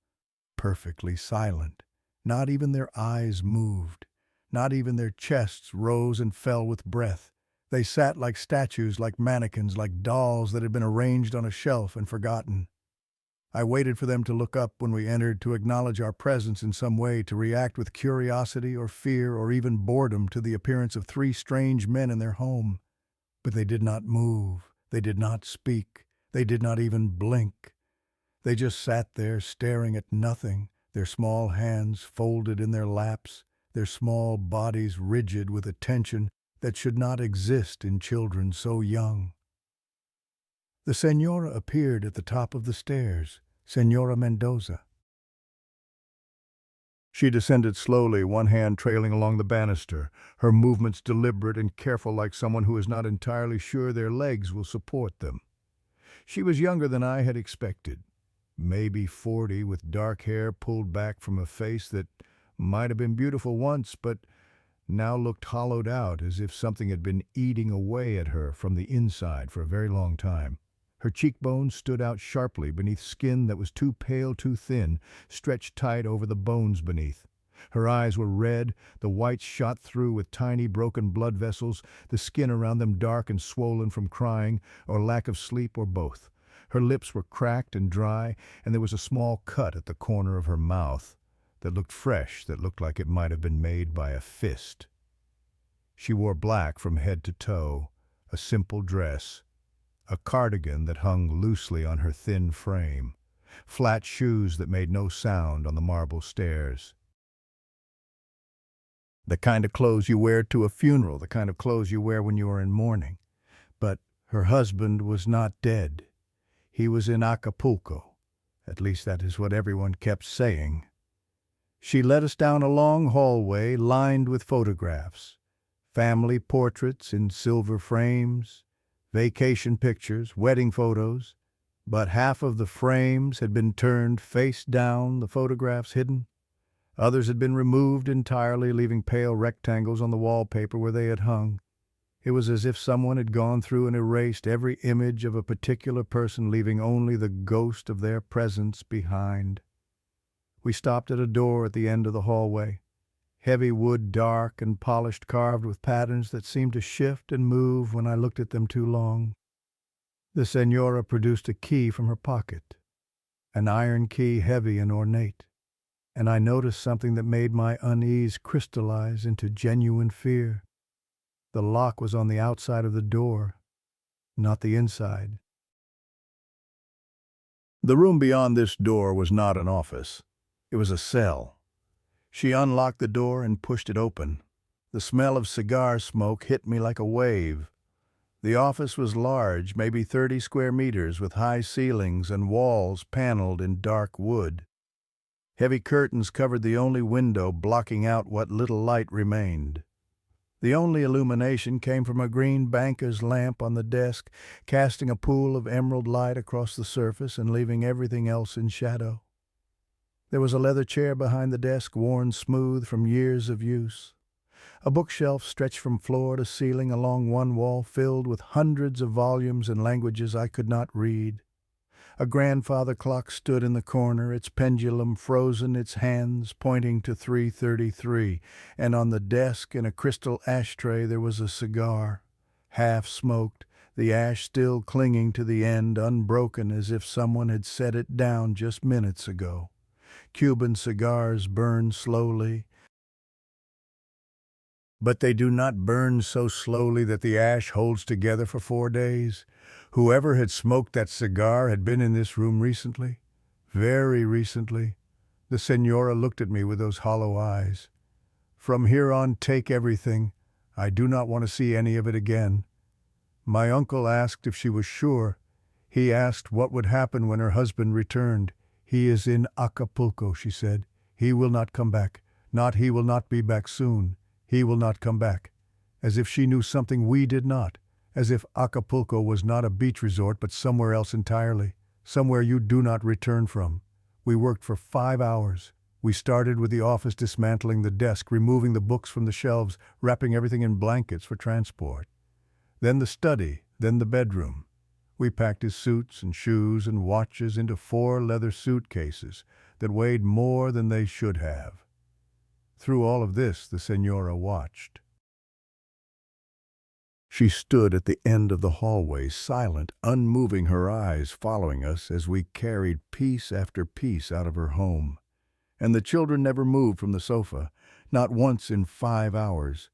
perfectly silent. Not even their eyes moved. Not even their chests rose and fell with breath. They sat like statues, like mannequins, like dolls that had been arranged on a shelf and forgotten. I waited for them to look up when we entered, to acknowledge our presence in some way, to react with curiosity or fear or even boredom to the appearance of 3 strange men in their home. But they did not move. They did not speak. They did not even blink. They just sat there staring at nothing, their small hands folded in their laps, their small bodies rigid with a tension that should not exist in children so young. The Señora appeared at the top of the stairs, Señora Mendoza. She descended slowly, one hand trailing along the banister, her movements deliberate and careful, like someone who is not entirely sure their legs will support them. She was younger than I had expected, maybe 40, with dark hair pulled back from a face that might have been beautiful once, but now looked hollowed out, as if something had been eating away at her from the inside for a very long time. Her cheekbones stood out sharply beneath skin that was too pale, too thin, stretched tight over the bones beneath. Her eyes were red, the whites shot through with tiny broken blood vessels, the skin around them dark and swollen from crying, or lack of sleep, or both. Her lips were cracked and dry, and there was a small cut at the corner of her mouth that looked fresh, that looked like it might have been made by a fist. She wore black from head to toe, a simple dress, a cardigan that hung loosely on her thin frame, flat shoes that made no sound on the marble stairs. The kind of clothes you wear to a funeral, the kind of clothes you wear when you are in mourning. But her husband was not dead. He was in Acapulco. At least that is what everyone kept saying. She led us down a long hallway lined with photographs, family portraits in silver frames, vacation pictures, wedding photos, but half of the frames had been turned face down, the photographs hidden. Others had been removed entirely, leaving pale rectangles on the wallpaper where they had hung. It was as if someone had gone through and erased every image of a particular person, leaving only the ghost of their presence behind. We stopped at a door at the end of the hallway. Heavy wood, dark and polished, carved with patterns that seemed to shift and move when I looked at them too long. The Señora produced a key from her pocket, an iron key heavy and ornate, and I noticed something that made my unease crystallize into genuine fear. The lock was on the outside of the door, not the inside. The room beyond this door was not an office. It was a cell. She unlocked the door and pushed it open. The smell of cigar smoke hit me like a wave. The office was large, maybe 30 square meters, with high ceilings and walls paneled in dark wood. Heavy curtains covered the only window, blocking out what little light remained. The only illumination came from a green banker's lamp on the desk, casting a pool of emerald light across the surface and leaving everything else in shadow. There was a leather chair behind the desk, worn smooth from years of use. A bookshelf stretched from floor to ceiling along one wall, filled with hundreds of volumes in languages I could not read. A grandfather clock stood in the corner, its pendulum frozen, its hands pointing to 3:33, and on the desk in a crystal ashtray there was a cigar, half-smoked, the ash still clinging to the end, unbroken as if someone had set it down just minutes ago. Cuban cigars burn slowly, but they do not burn so slowly that the ash holds together for 4 days. Whoever had smoked that cigar had been in this room recently, very recently. The Señora looked at me with those hollow eyes. From here on, take everything. I do not want to see any of it again. My uncle asked if she was sure. He asked what would happen when her husband returned. He is in Acapulco, she said. He will not come back. He will not be back soon. He will not come back. As if she knew something we did not. as if Acapulco was not a beach resort but somewhere else entirely, somewhere you do not return from. We worked for 5 hours. We started with the office dismantling the desk, removing the books from the shelves, wrapping everything in blankets for transport. Then the study, then the bedroom. We packed his suits and shoes and watches into 4 leather suitcases that weighed more than they should have. Through all of this, the Señora watched. She stood at the end of the hallway, silent, unmoving, her eyes following us as we carried piece after piece out of her home. And the children never moved from the sofa, not once in 5 hours.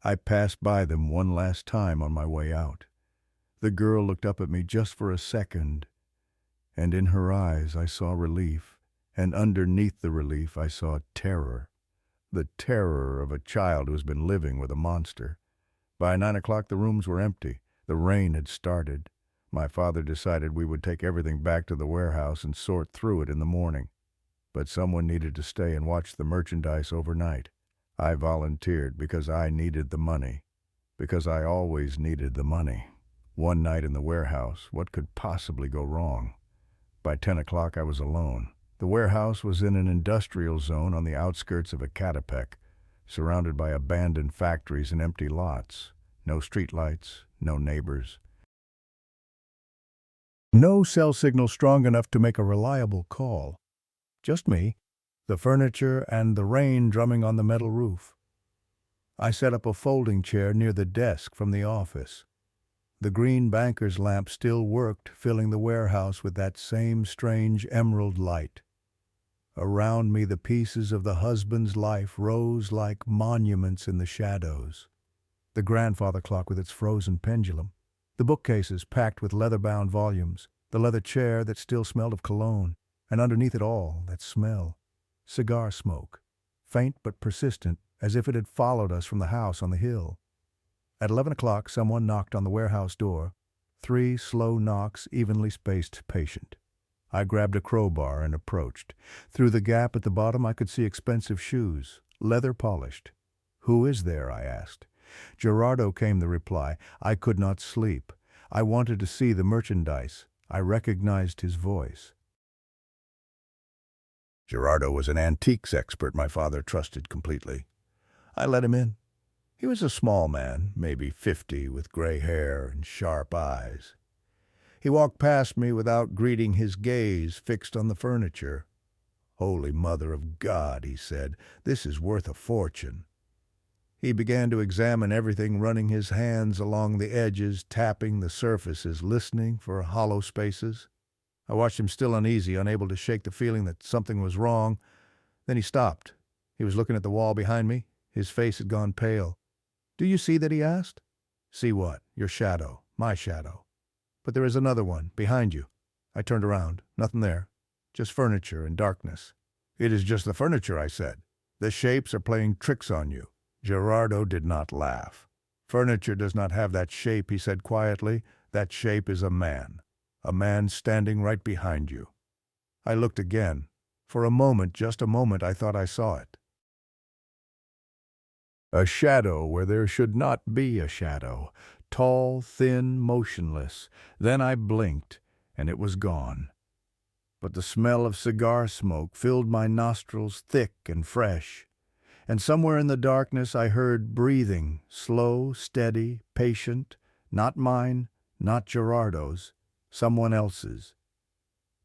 I passed by them one last time on my way out. The girl looked up at me just for a second, and in her eyes I saw relief, and underneath the relief I saw terror. The terror of a child who has been living with a monster. By 9 o'clock the rooms were empty. The rain had started. My father decided we would take everything back to the warehouse and sort through it in the morning. But someone needed to stay and watch the merchandise overnight. I volunteered because I needed the money. Because I always needed the money. One night in the warehouse, what could possibly go wrong? By 10 o'clock I was alone. The warehouse was in an industrial zone on the outskirts of Acapulco, surrounded by abandoned factories and empty lots. No streetlights, no neighbors. No cell signal strong enough to make a reliable call. Just me, the furniture, and the rain drumming on the metal roof. I set up a folding chair near the desk from the office. The green banker's lamp still worked, filling the warehouse with that same strange emerald light. Around me the pieces of the husband's life rose like monuments in the shadows. The grandfather clock with its frozen pendulum, the bookcases packed with leather-bound volumes, the leather chair that still smelled of cologne, and underneath it all, that smell. Cigar smoke, faint but persistent, as if it had followed us from the house on the hill. At 11 o'clock, someone knocked on the warehouse door. 3 slow knocks, evenly spaced, patient. I grabbed a crowbar and approached. Through the gap at the bottom I could see expensive shoes, leather polished. "Who is there?" I asked. "Gerardo," came the reply. I could not sleep. I wanted to see the merchandise. I recognized his voice. Gerardo was an antiques expert my father trusted completely. I let him in. He was a small man, maybe 50, with gray hair and sharp eyes. He walked past me without greeting, his gaze fixed on the furniture. "Holy Mother of God," he said, "this is worth a fortune." He began to examine everything, running his hands along the edges, tapping the surfaces, listening for hollow spaces. I watched him, still uneasy, unable to shake the feeling that something was wrong. Then he stopped. He was looking at the wall behind me. His face had gone pale. "Do you see that?" he asked. "See what?" "Your shadow. My shadow." "But there is another one, behind you." I turned around. Nothing there. Just furniture and darkness. "It is just the furniture," I said. "The shapes are playing tricks on you." Gerardo did not laugh. "Furniture does not have that shape," he said quietly. "That shape is a man. A man standing right behind you." I looked again. For a moment, just a moment, I thought I saw it. A shadow where there should not be a shadow. Tall, thin, motionless. Then I blinked, and it was gone. But the smell of cigar smoke filled my nostrils, thick and fresh. And somewhere in the darkness I heard breathing, slow, steady, patient, not mine, not Gerardo's, someone else's.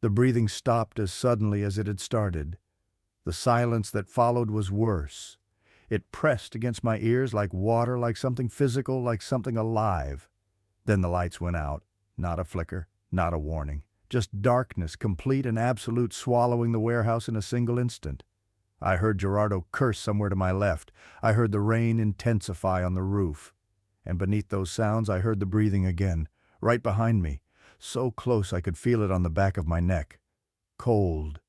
The breathing stopped as suddenly as it had started. The silence that followed was worse. It pressed against my ears like water, like something physical, like something alive. Then the lights went out. Not a flicker, not a warning. Just darkness, complete and absolute, swallowing the warehouse in a single instant. I heard Gerardo curse somewhere to my left. I heard the rain intensify on the roof. And beneath those sounds I heard the breathing again, right behind me, so close I could feel it on the back of my neck. Cold.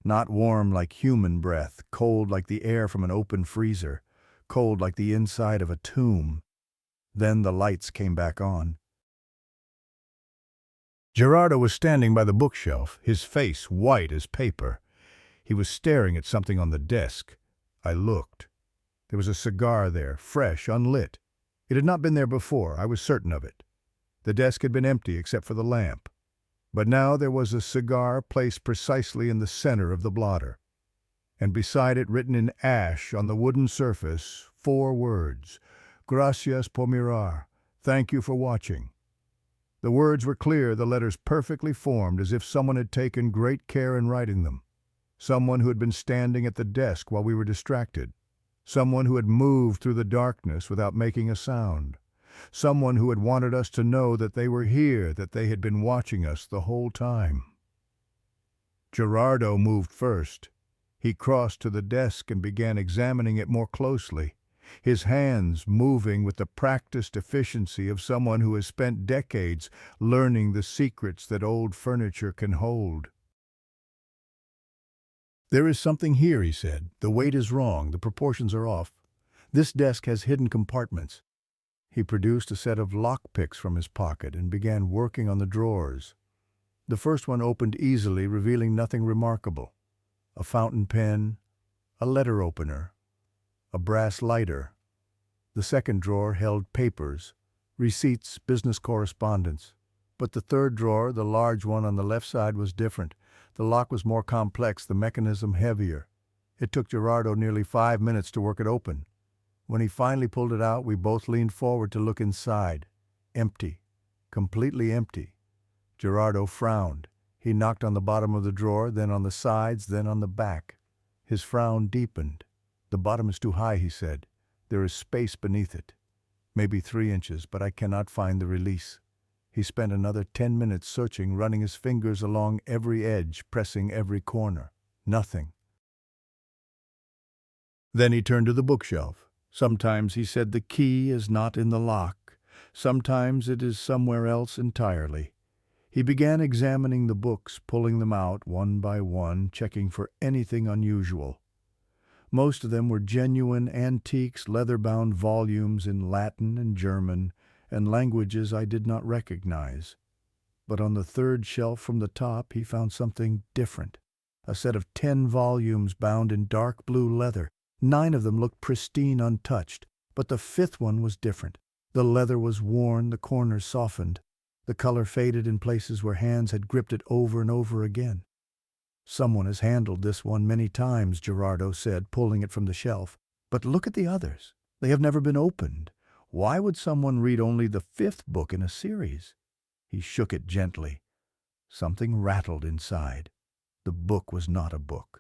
Not warm like human breath, cold like the air from an open freezer, cold like the inside of a tomb. Then the lights came back on. Gerardo was standing by the bookshelf, his face white as paper. He was staring at something on the desk. I looked. There was a cigar there, fresh, unlit. It had not been there before, I was certain of it. The desk had been empty except for the lamp. But now there was a cigar placed precisely in the center of the blotter, and beside it, written in ash on the wooden surface, 4 words: "Gracias por mirar," "Thank you for watching." The words were clear, the letters perfectly formed, as if someone had taken great care in writing them. Someone who had been standing at the desk while we were distracted. Someone who had moved through the darkness without making a sound. Someone who had wanted us to know that they were here, that they had been watching us the whole time. Gerardo moved first. He crossed to the desk and began examining it more closely, his hands moving with the practiced efficiency of someone who has spent decades learning the secrets that old furniture can hold. "There is something here," he said. "The weight is wrong, the proportions are off. This desk has hidden compartments." He produced a set of lockpicks from his pocket and began working on the drawers. The first one opened easily, revealing nothing remarkable. A fountain pen, a letter opener, a brass lighter. The second drawer held papers, receipts, business correspondence. But the third drawer, the large one on the left side, was different. The lock was more complex, the mechanism heavier. It took Gerardo nearly 5 minutes to work it open. When he finally pulled it out, we both leaned forward to look inside. Empty. Completely empty. Gerardo frowned. He knocked on the bottom of the drawer, then on the sides, then on the back. His frown deepened. "The bottom is too high," he said. "There is space beneath it. Maybe 3 inches, but I cannot find the release." He spent another 10 minutes searching, running his fingers along every edge, pressing every corner. Nothing. Then he turned to the bookshelf. Sometimes, he said, the key is not in the lock. Sometimes it is somewhere else entirely. He began examining the books, pulling them out one by one, checking for anything unusual. Most of them were genuine antiques, leather-bound volumes in Latin and German, and languages I did not recognize. But on the third shelf from the top, he found something different. A set of 10 volumes bound in dark blue leather. 9 of them looked pristine, untouched, but the 5th one was different. The leather was worn, the corners softened. The color faded in places where hands had gripped it over and over again. "Someone has handled this one many times," Gerardo said, pulling it from the shelf. "But look at the others. They have never been opened. Why would someone read only the 5th book in a series?" He shook it gently. Something rattled inside. The book was not a book.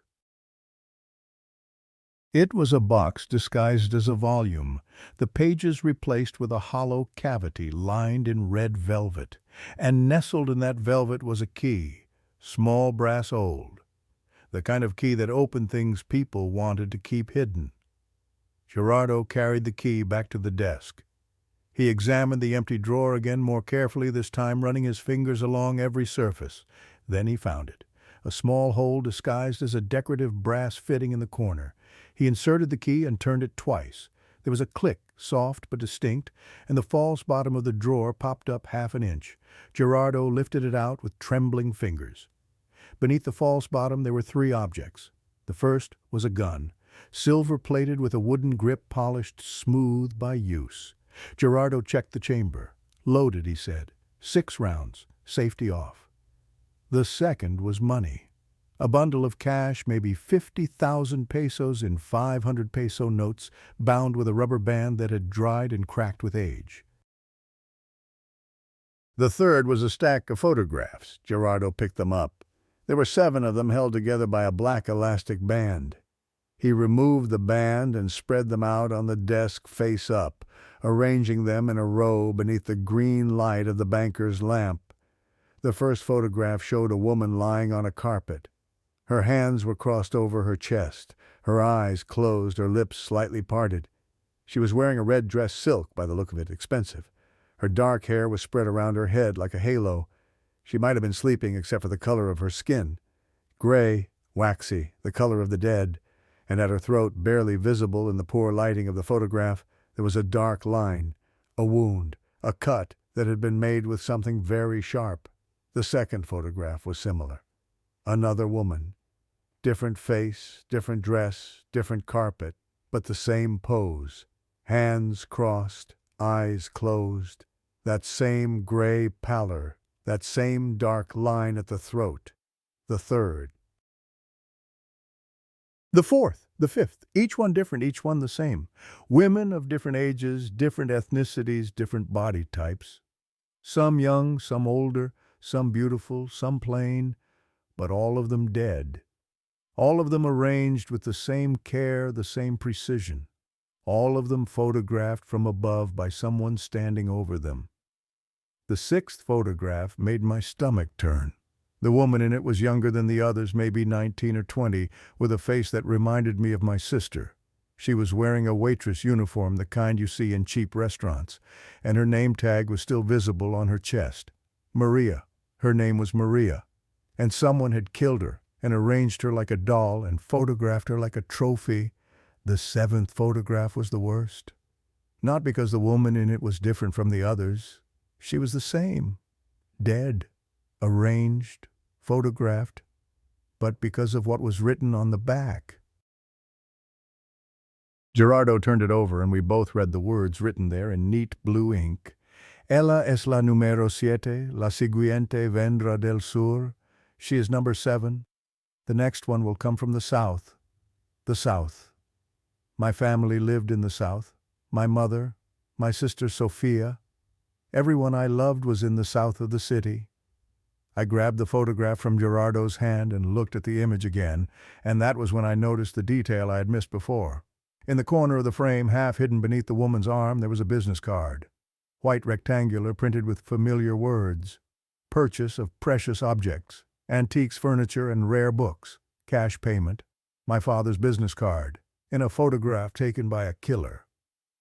It was a box disguised as a volume, the pages replaced with a hollow cavity lined in red velvet, and nestled in that velvet was a key, small brass old, the kind of key that opened things people wanted to keep hidden. Gerardo carried the key back to the desk. He examined the empty drawer again more carefully, this time running his fingers along every surface. Then he found it, a small hole disguised as a decorative brass fitting in the corner. He inserted the key and turned it twice. There was a click, soft but distinct, and the false bottom of the drawer popped up half an inch. Gerardo lifted it out with trembling fingers. Beneath the false bottom there were 3 objects. The first was a gun, silver-plated with a wooden grip polished smooth by use. Gerardo checked the chamber. "Loaded," he said. 6 rounds, safety off. The second was money. A bundle of cash, maybe 50,000 pesos in 500 peso notes, bound with a rubber band that had dried and cracked with age. The third was a stack of photographs. Gerardo picked them up. There were 7 of them held together by a black elastic band. He removed the band and spread them out on the desk face up, arranging them in a row beneath the green light of the banker's lamp. The first photograph showed a woman lying on a carpet. Her hands were crossed over her chest, her eyes closed, her lips slightly parted. She was wearing a red dress, silk by the look of it, expensive. Her dark hair was spread around her head like a halo. She might have been sleeping except for the color of her skin. Gray, waxy, the color of the dead, and at her throat, barely visible in the poor lighting of the photograph, there was a dark line, a wound, a cut that had been made with something very sharp. The second photograph was similar. Another woman. Different face, different dress, different carpet, but the same pose. Hands crossed, eyes closed, that same gray pallor, that same dark line at the throat. The third. The fourth, the fifth, each one different, each one the same. Women of different ages, different ethnicities, different body types. Some young, some older, some beautiful, some plain, but all of them dead. All of them arranged with the same care, the same precision. All of them photographed from above by someone standing over them. The sixth photograph made my stomach turn. The woman in it was younger than the others, maybe 19 or 20, with a face that reminded me of my sister. She was wearing a waitress uniform, the kind you see in cheap restaurants, and her name tag was still visible on her chest. Maria. Her name was Maria. And someone had killed her and arranged her like a doll and photographed her like a trophy. The seventh photograph was the worst. Not because the woman in it was different from the others. She was the same. Dead. Arranged. Photographed. But because of what was written on the back. Gerardo turned it over and we both read the words written there in neat blue ink. Ella es la número 7, la siguiente vendrá del sur. She is number 7. The next one will come from the south. The south. My family lived in the south. My mother, my sister Sophia. Everyone I loved was in the south of the city. I grabbed the photograph from Gerardo's hand and looked at the image again, and that was when I noticed the detail I had missed before. In the corner of the frame, half hidden beneath the woman's arm, there was a business card. White rectangular, printed with familiar words. Purchase of precious objects, antiques, furniture, and rare books. Cash payment. My father's business card. In a photograph taken by a killer.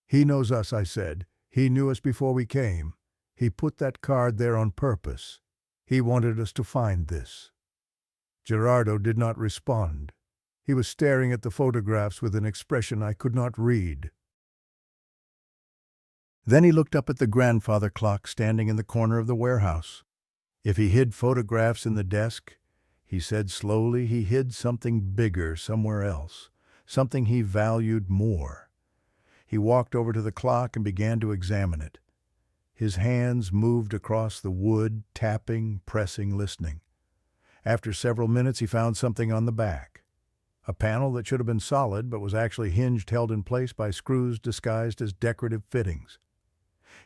He knows us, I said. He knew us before we came. He put that card there on purpose. He wanted us to find this. Gerardo did not respond. He was staring at the photographs with an expression I could not read. Then he looked up at the grandfather clock standing in the corner of the warehouse. If he hid photographs in the desk, he said slowly, he hid something bigger somewhere else, something he valued more. He walked over to the clock and began to examine it. His hands moved across the wood, tapping, pressing, listening. After several minutes, he found something on the back. A panel that should have been solid but was actually hinged, held in place by screws disguised as decorative fittings.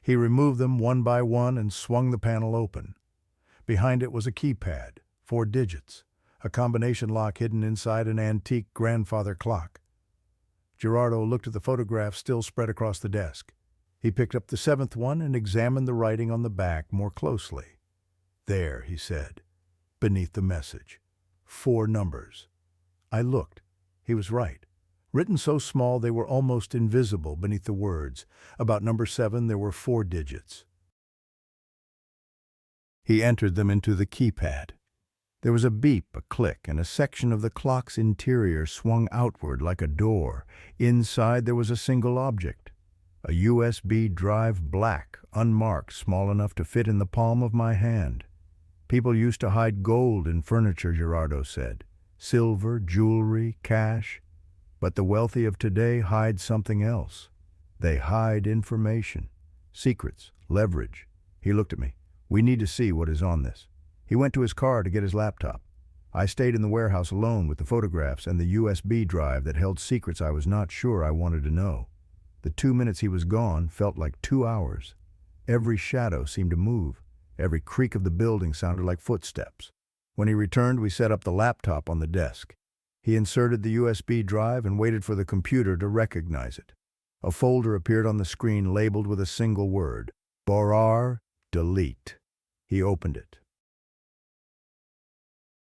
He removed them one by one and swung the panel open. Behind it was a keypad, 4 digits, a combination lock hidden inside an antique grandfather clock. Gerardo looked at the photograph still spread across the desk. He picked up the 7th one and examined the writing on the back more closely. There, he said, beneath the message. 4 numbers. I looked. He was right. Written so small they were almost invisible beneath the words. About number 7 there were 4 digits. He entered them into the keypad. There was a beep, a click, and a section of the clock's interior swung outward like a door. Inside there was a single object. A USB drive, black, unmarked, small enough to fit in the palm of my hand. People used to hide gold in furniture, Gerardo said. Silver, jewelry, cash. But the wealthy of today hide something else. They hide information, secrets, leverage. He looked at me. We need to see what is on this. He went to his car to get his laptop. I stayed in the warehouse alone with the photographs and the USB drive that held secrets I was not sure I wanted to know. The 2 minutes he was gone felt like 2 hours. Every shadow seemed to move. Every creak of the building sounded like footsteps. When he returned, we set up the laptop on the desk. He inserted the USB drive and waited for the computer to recognize it. A folder appeared on the screen labeled with a single word, Borrar, delete. He opened it.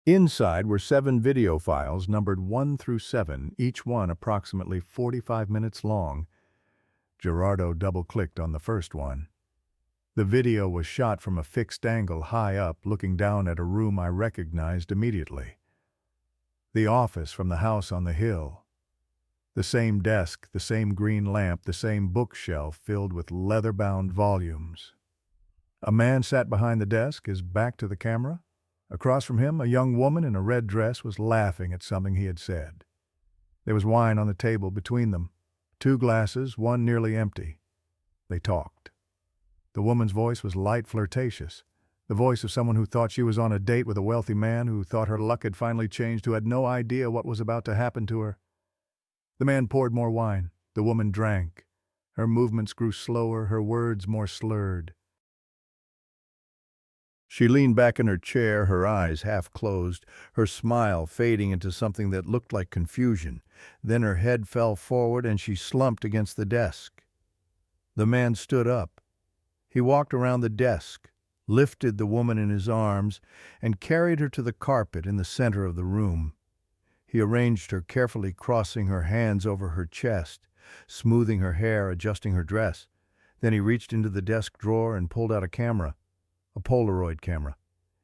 Inside were 7 video files numbered 1 through 7, each one approximately 45 minutes long. Gerardo double-clicked on the first one. The video was shot from a fixed angle high up, looking down at a room I recognized immediately. The office from the house on the hill. The same desk, the same green lamp, the same bookshelf filled with leather-bound volumes. A man sat behind the desk, his back to the camera. Across from him, a young woman in a red dress was laughing at something he had said. There was wine on the table between them. 2 glasses, one nearly empty. They talked. The woman's voice was light, flirtatious. The voice of someone who thought she was on a date with a wealthy man, who thought her luck had finally changed, who had no idea what was about to happen to her. The man poured more wine. The woman drank. Her movements grew slower, her words more slurred. She leaned back in her chair, her eyes half closed, her smile fading into something that looked like confusion. Then her head fell forward and she slumped against the desk. The man stood up. He walked around the desk, lifted the woman in his arms, and carried her to the carpet in the center of the room. He arranged her carefully, crossing her hands over her chest, smoothing her hair, adjusting her dress. Then he reached into the desk drawer and pulled out a camera, a Polaroid camera.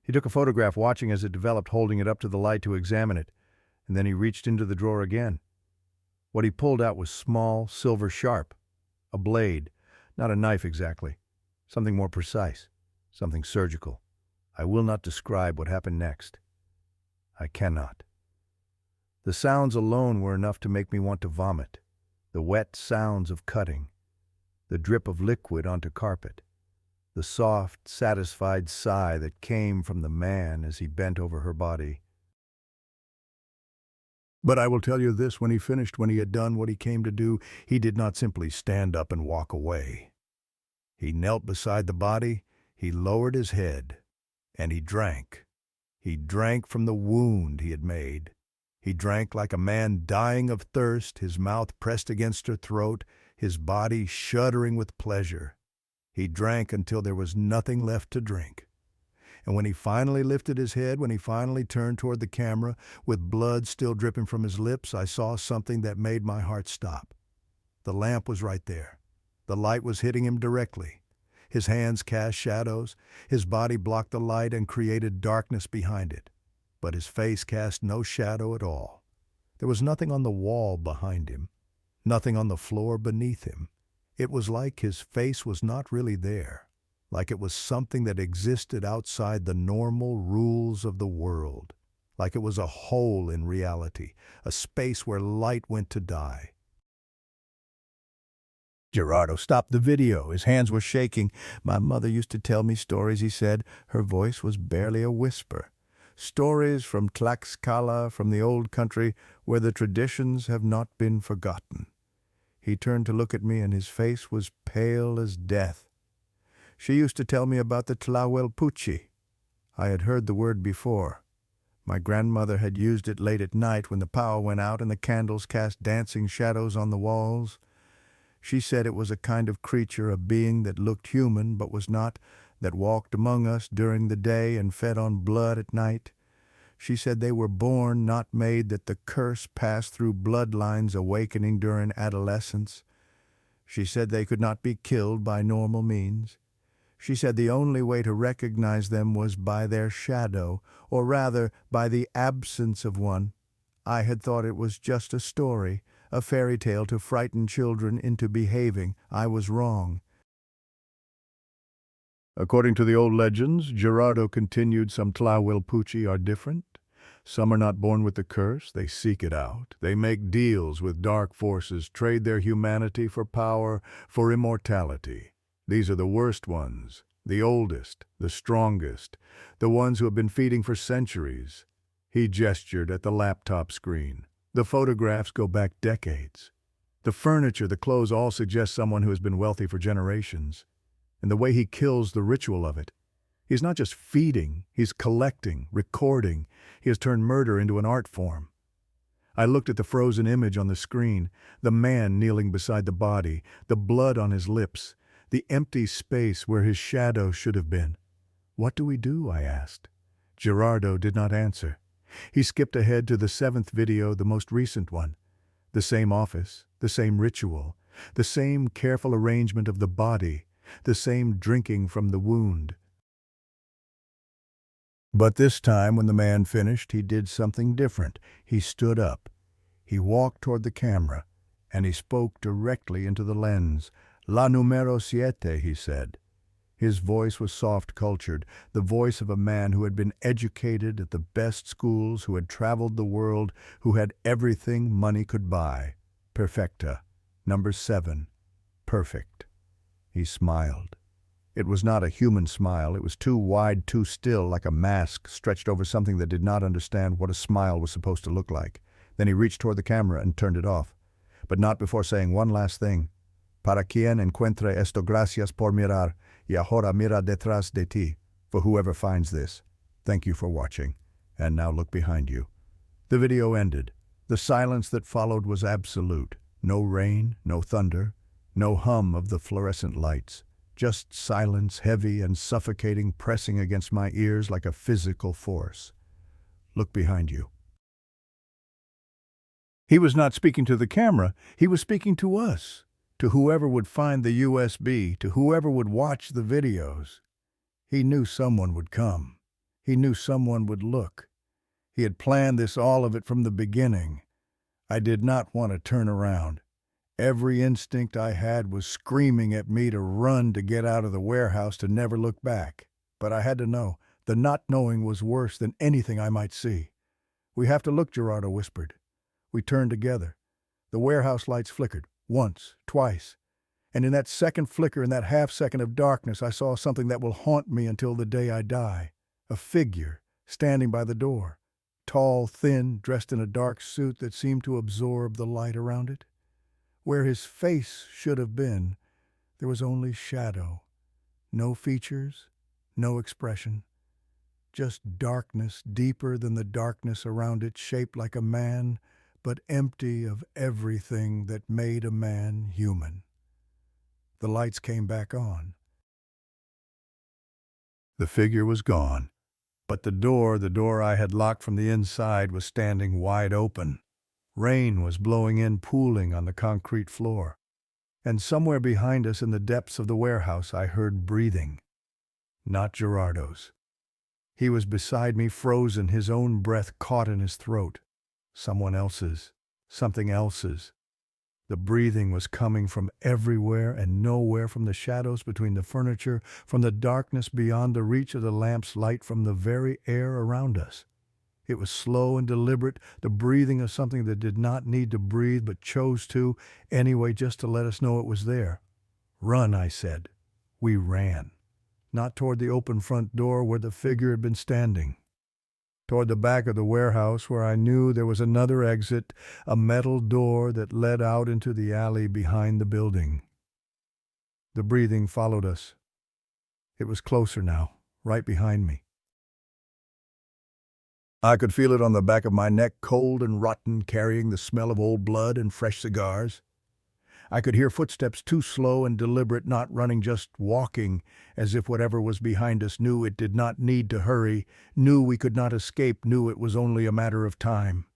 He took a photograph, watching as it developed, holding it up to the light to examine it, and then he reached into the drawer again. What he pulled out was small, silver sharp, a blade, not a knife exactly, something more precise, something surgical. I will not describe what happened next. I cannot. The sounds alone were enough to make me want to vomit. The wet sounds of cutting, the drip of liquid onto carpet, the soft, satisfied sigh that came from the man as he bent over her body. But I will tell you this, when he finished, when he had done what he came to do, he did not simply stand up and walk away. He knelt beside the body, he lowered his head, and he drank. He drank from the wound he had made. He drank like a man dying of thirst, his mouth pressed against her throat, his body shuddering with pleasure. He drank until there was nothing left to drink. And when he finally lifted his head, when he finally turned toward the camera, with blood still dripping from his lips, I saw something that made my heart stop. The lamp was right there. The light was hitting him directly. His hands cast shadows. His body blocked the light and created darkness behind it. But his face cast no shadow at all. There was nothing on the wall behind him, nothing on the floor beneath him. It was like his face was not really there, like it was something that existed outside the normal rules of the world, like it was a hole in reality, a space where light went to die. Gerardo stopped the video. His hands were shaking. My mother used to tell me stories, he said. Her voice was barely a whisper. Stories from Tlaxcala, from the old country, where the traditions have not been forgotten. He turned to look at me, and his face was pale as death. She used to tell me about the Tlahuelpuchi. I had heard the word before. My grandmother had used it late at night when the power went out and the candles cast dancing shadows on the walls. She said it was a kind of creature, a being that looked human but was not, that walked among us during the day and fed on blood at night. She said they were born, not made, that the curse passed through bloodlines, awakening during adolescence. She said they could not be killed by normal means. She said the only way to recognize them was by their shadow, or rather, by the absence of one. I had thought it was just a story, a fairy tale to frighten children into behaving. I was wrong. According to the old legends, Gerardo continued, some Tlahuelpuchi are different. Some are not born with the curse, they seek it out. They make deals with dark forces, trade their humanity for power, for immortality. These are the worst ones, the oldest, the strongest, the ones who have been feeding for centuries. He gestured at the laptop screen. The photographs go back decades. The furniture, the clothes all suggest someone who has been wealthy for generations. And the way he kills, the ritual of it. He's not just feeding, he's collecting, recording. He has turned murder into an art form. I looked at the frozen image on the screen, the man kneeling beside the body, the blood on his lips, the empty space where his shadow should have been. What do we do? I asked. Gerardo did not answer. He skipped ahead to the 7th video, the most recent one. The same office, the same ritual, the same careful arrangement of the body, the same drinking from the wound. But this time, when the man finished, he did something different. He stood up. He walked toward the camera, and he spoke directly into the lens. La numero siete, he said. His voice was soft-cultured, the voice of a man who had been educated at the best schools, who had traveled the world, who had everything money could buy. Perfecta. Number 7. Perfect. He smiled. It was not a human smile. It was too wide, too still, like a mask stretched over something that did not understand what a smile was supposed to look like. Then he reached toward the camera and turned it off, but not before saying one last thing. Para quien encuentre esto, gracias por mirar, y ahora mira detrás de ti. For whoever finds this, thank you for watching, and now look behind you. The video ended. The silence that followed was absolute. No rain, no thunder, no hum of the fluorescent lights. Just silence, heavy and suffocating, pressing against my ears like a physical force. Look behind you. He was not speaking to the camera. He was speaking to us, to whoever would find the USB, to whoever would watch the videos. He knew someone would come. He knew someone would look. He had planned this, all of it, from the beginning. I did not want to turn around. Every instinct I had was screaming at me to run, to get out of the warehouse, to never look back. But I had to know. The not knowing was worse than anything I might see. "We have to look," Gerardo whispered. We turned together. The warehouse lights flickered, once, twice. And in that second flicker, in that half-second of darkness, I saw something that will haunt me until the day I die. A figure, standing by the door. Tall, thin, dressed in a dark suit that seemed to absorb the light around it. Where his face should have been, there was only shadow. No features, no expression. Just darkness, deeper than the darkness around it, shaped like a man, but empty of everything that made a man human. The lights came back on. The figure was gone, but the door I had locked from the inside, was standing wide open. Rain was blowing in, pooling on the concrete floor. And somewhere behind us, in the depths of the warehouse, I heard breathing. Not Gerardo's. He was beside me, frozen, his own breath caught in his throat. Someone else's. Something else's. The breathing was coming from everywhere and nowhere, from the shadows between the furniture, from the darkness beyond the reach of the lamp's light, from the very air around us. It was slow and deliberate, the breathing of something that did not need to breathe but chose to, anyway, just to let us know it was there. "Run," I said. We ran. Not toward the open front door where the figure had been standing. Toward the back of the warehouse, where I knew there was another exit, a metal door that led out into the alley behind the building. The breathing followed us. It was closer now, right behind me. I could feel it on the back of my neck, cold and rotten, carrying the smell of old blood and fresh cigars. I could hear footsteps, too slow and deliberate, not running, just walking, as if whatever was behind us knew it did not need to hurry, knew we could not escape, knew it was only a matter of time.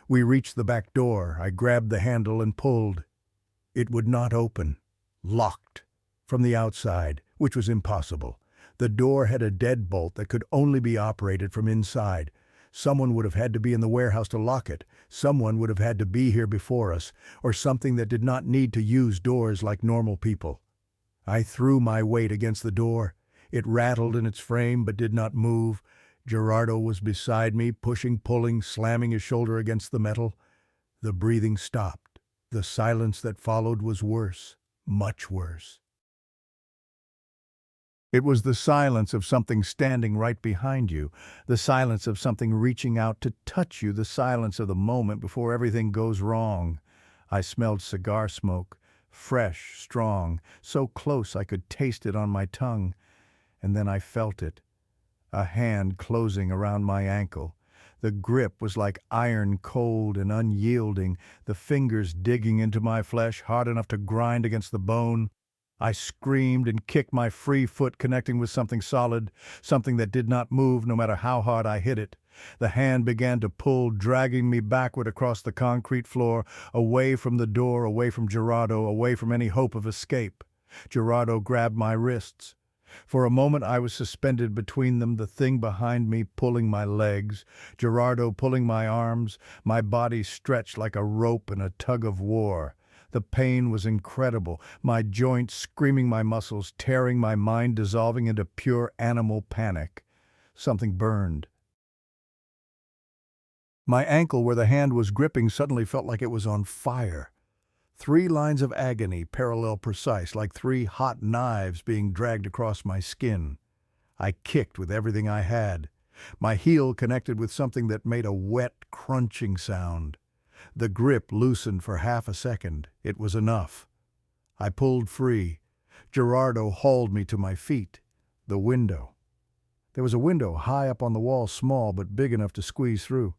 We reached the back door. I grabbed the handle and pulled. It would not open. Locked. From the outside, which was impossible. The door had a deadbolt that could only be operated from inside. Someone would have had to be in the warehouse to lock it. Someone would have had to be here before us, or something that did not need to use doors like normal people. I threw my weight against the door. It rattled in its frame but did not move. Gerardo was beside me, pushing, pulling, slamming his shoulder against the metal. The breathing stopped. The silence that followed was worse, much worse. It was the silence of something standing right behind you, the silence of something reaching out to touch you, the silence of the moment before everything goes wrong. I smelled cigar smoke, fresh, strong, so close I could taste it on my tongue. And then I felt it, a hand closing around my ankle. The grip was like iron, cold and unyielding, the fingers digging into my flesh, hard enough to grind against the bone. I screamed and kicked my free foot, connecting with something solid, something that did not move no matter how hard I hit it. The hand began to pull, dragging me backward across the concrete floor, away from the door, away from Gerardo, away from any hope of escape. Gerardo grabbed my wrists. For a moment I was suspended between them, the thing behind me pulling my legs, Gerardo pulling my arms, my body stretched like a rope in a tug of war. The pain was incredible, my joints screaming, my muscles tearing, my mind dissolving into pure animal panic. Something burned. My ankle, where the hand was gripping, suddenly felt like it was on fire. 3 lines of agony, parallel precise, like 3 hot knives being dragged across my skin. I kicked with everything I had. My heel connected with something that made a wet, crunching sound. The grip loosened for half a second. It was enough. I pulled free. Gerardo hauled me to my feet. The window. There was a window high up on the wall, small but big enough to squeeze through.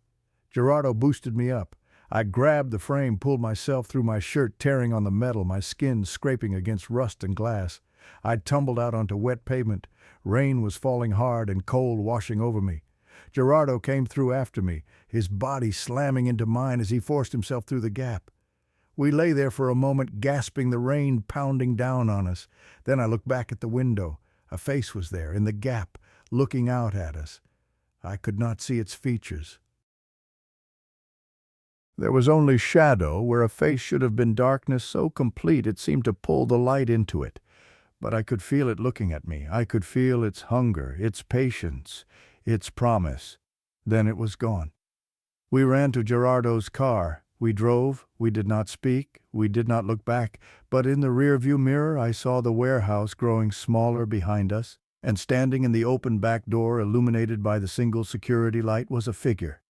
Gerardo boosted me up. I grabbed the frame, pulled myself through my shirt, tearing on the metal, my skin scraping against rust and glass. I tumbled out onto wet pavement. Rain was falling hard and cold, washing over me. Gerardo came through after me, his body slamming into mine as he forced himself through the gap. We lay there for a moment, gasping, the rain pounding down on us. Then I looked back at the window. A face was there, in the gap, looking out at us. I could not see its features. There was only shadow where a face should have been darkness so complete it seemed to pull the light into it. But I could feel it looking at me. I could feel its hunger, its patience, its promise. Then it was gone. We ran to Gerardo's car. We drove. We did not speak. We did not look back. But in the rearview mirror I saw the warehouse growing smaller behind us, and standing in the open back door, illuminated by the single security light, was a figure.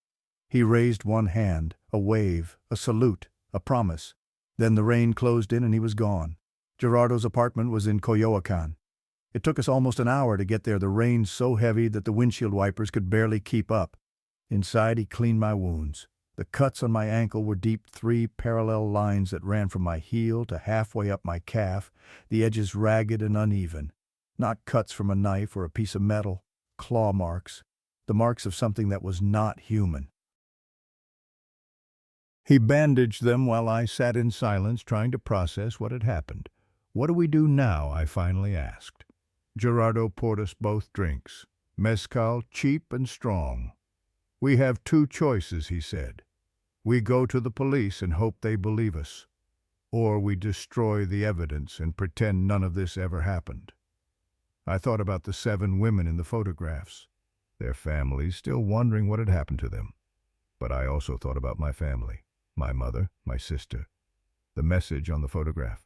He raised one hand, a wave, a salute, a promise. Then the rain closed in and he was gone. Gerardo's apartment was in Coyoacan. It took us almost an hour to get there, the rain so heavy that the windshield wipers could barely keep up. Inside he cleaned my wounds. The cuts on my ankle were deep, 3 parallel lines that ran from my heel to halfway up my calf, the edges ragged and uneven. Not cuts from a knife or a piece of metal, claw marks, the marks of something that was not human. He bandaged them while I sat in silence, trying to process what had happened. "What do we do now?" I finally asked. Gerardo poured us both drinks. Mezcal, cheap and strong. "We have 2 choices," he said. "We go to the police and hope they believe us. Or we destroy the evidence and pretend none of this ever happened." I thought about the 7 women in the photographs, their families still wondering what had happened to them. But I also thought about my family. My mother, my sister. The message on the photograph.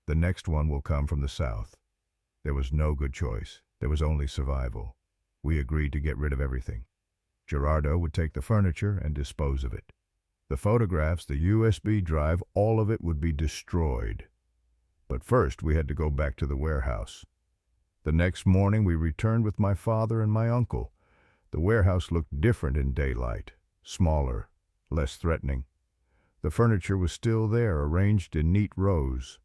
The next one will come from the south. There was no good choice. There was only survival. We agreed to get rid of everything. Gerardo would take the furniture and dispose of it. The photographs, the USB drive, all of it would be destroyed. But first we had to go back to the warehouse. The next morning we returned with my father and my uncle. The warehouse looked different in daylight, smaller, less threatening. The furniture was still there, arranged in neat rows.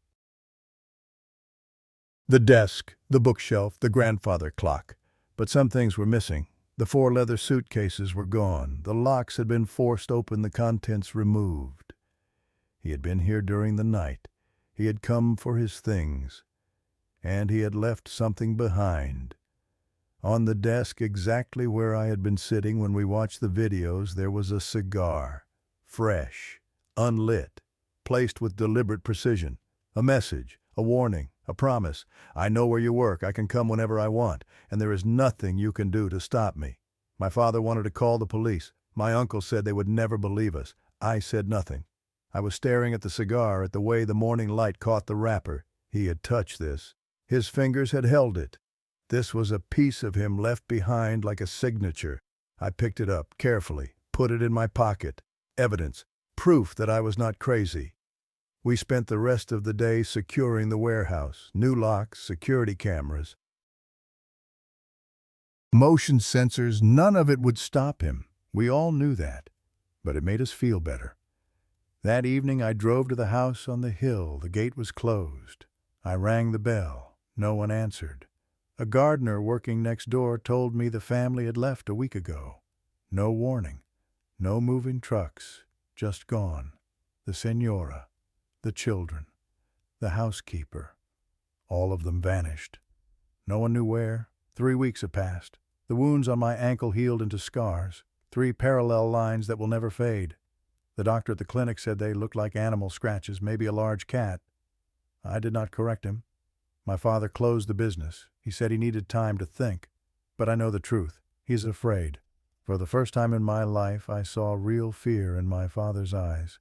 The desk, the bookshelf, the grandfather clock. But some things were missing. The 4 leather suitcases were gone. The locks had been forced open, the contents removed. He had been here during the night. He had come for his things. And he had left something behind. On the desk, exactly where I had been sitting when we watched the videos, there was a cigar. Fresh. Unlit, placed with deliberate precision. A message, a warning, a promise. "I know where you work. I can come whenever I want, and there is nothing you can do to stop me." My father wanted to call the police. My uncle said they would never believe us. I said nothing. I was staring at the cigar, at the way the morning light caught the wrapper. He had touched this. His fingers had held it. This was a piece of him left behind like a signature. I picked it up carefully, put it in my pocket. Evidence. Proof that I was not crazy. We spent the rest of the day securing the warehouse. New locks, security cameras, motion sensors. None of it would stop him. We all knew that. But it made us feel better. That evening I drove to the house on the hill. The gate was closed. I rang the bell. No one answered. A gardener working next door told me the family had left a week ago. No warning. No moving trucks. Just gone. The senora, the children, the housekeeper. All of them vanished. No one knew where. 3 weeks have passed. The wounds on my ankle healed into scars. 3 parallel lines that will never fade. The doctor at the clinic said they looked like animal scratches, maybe a large cat. I did not correct him. My father closed the business. He said he needed time to think. But I know the truth. He's afraid. For the first time in my life, I saw real fear in my father's eyes.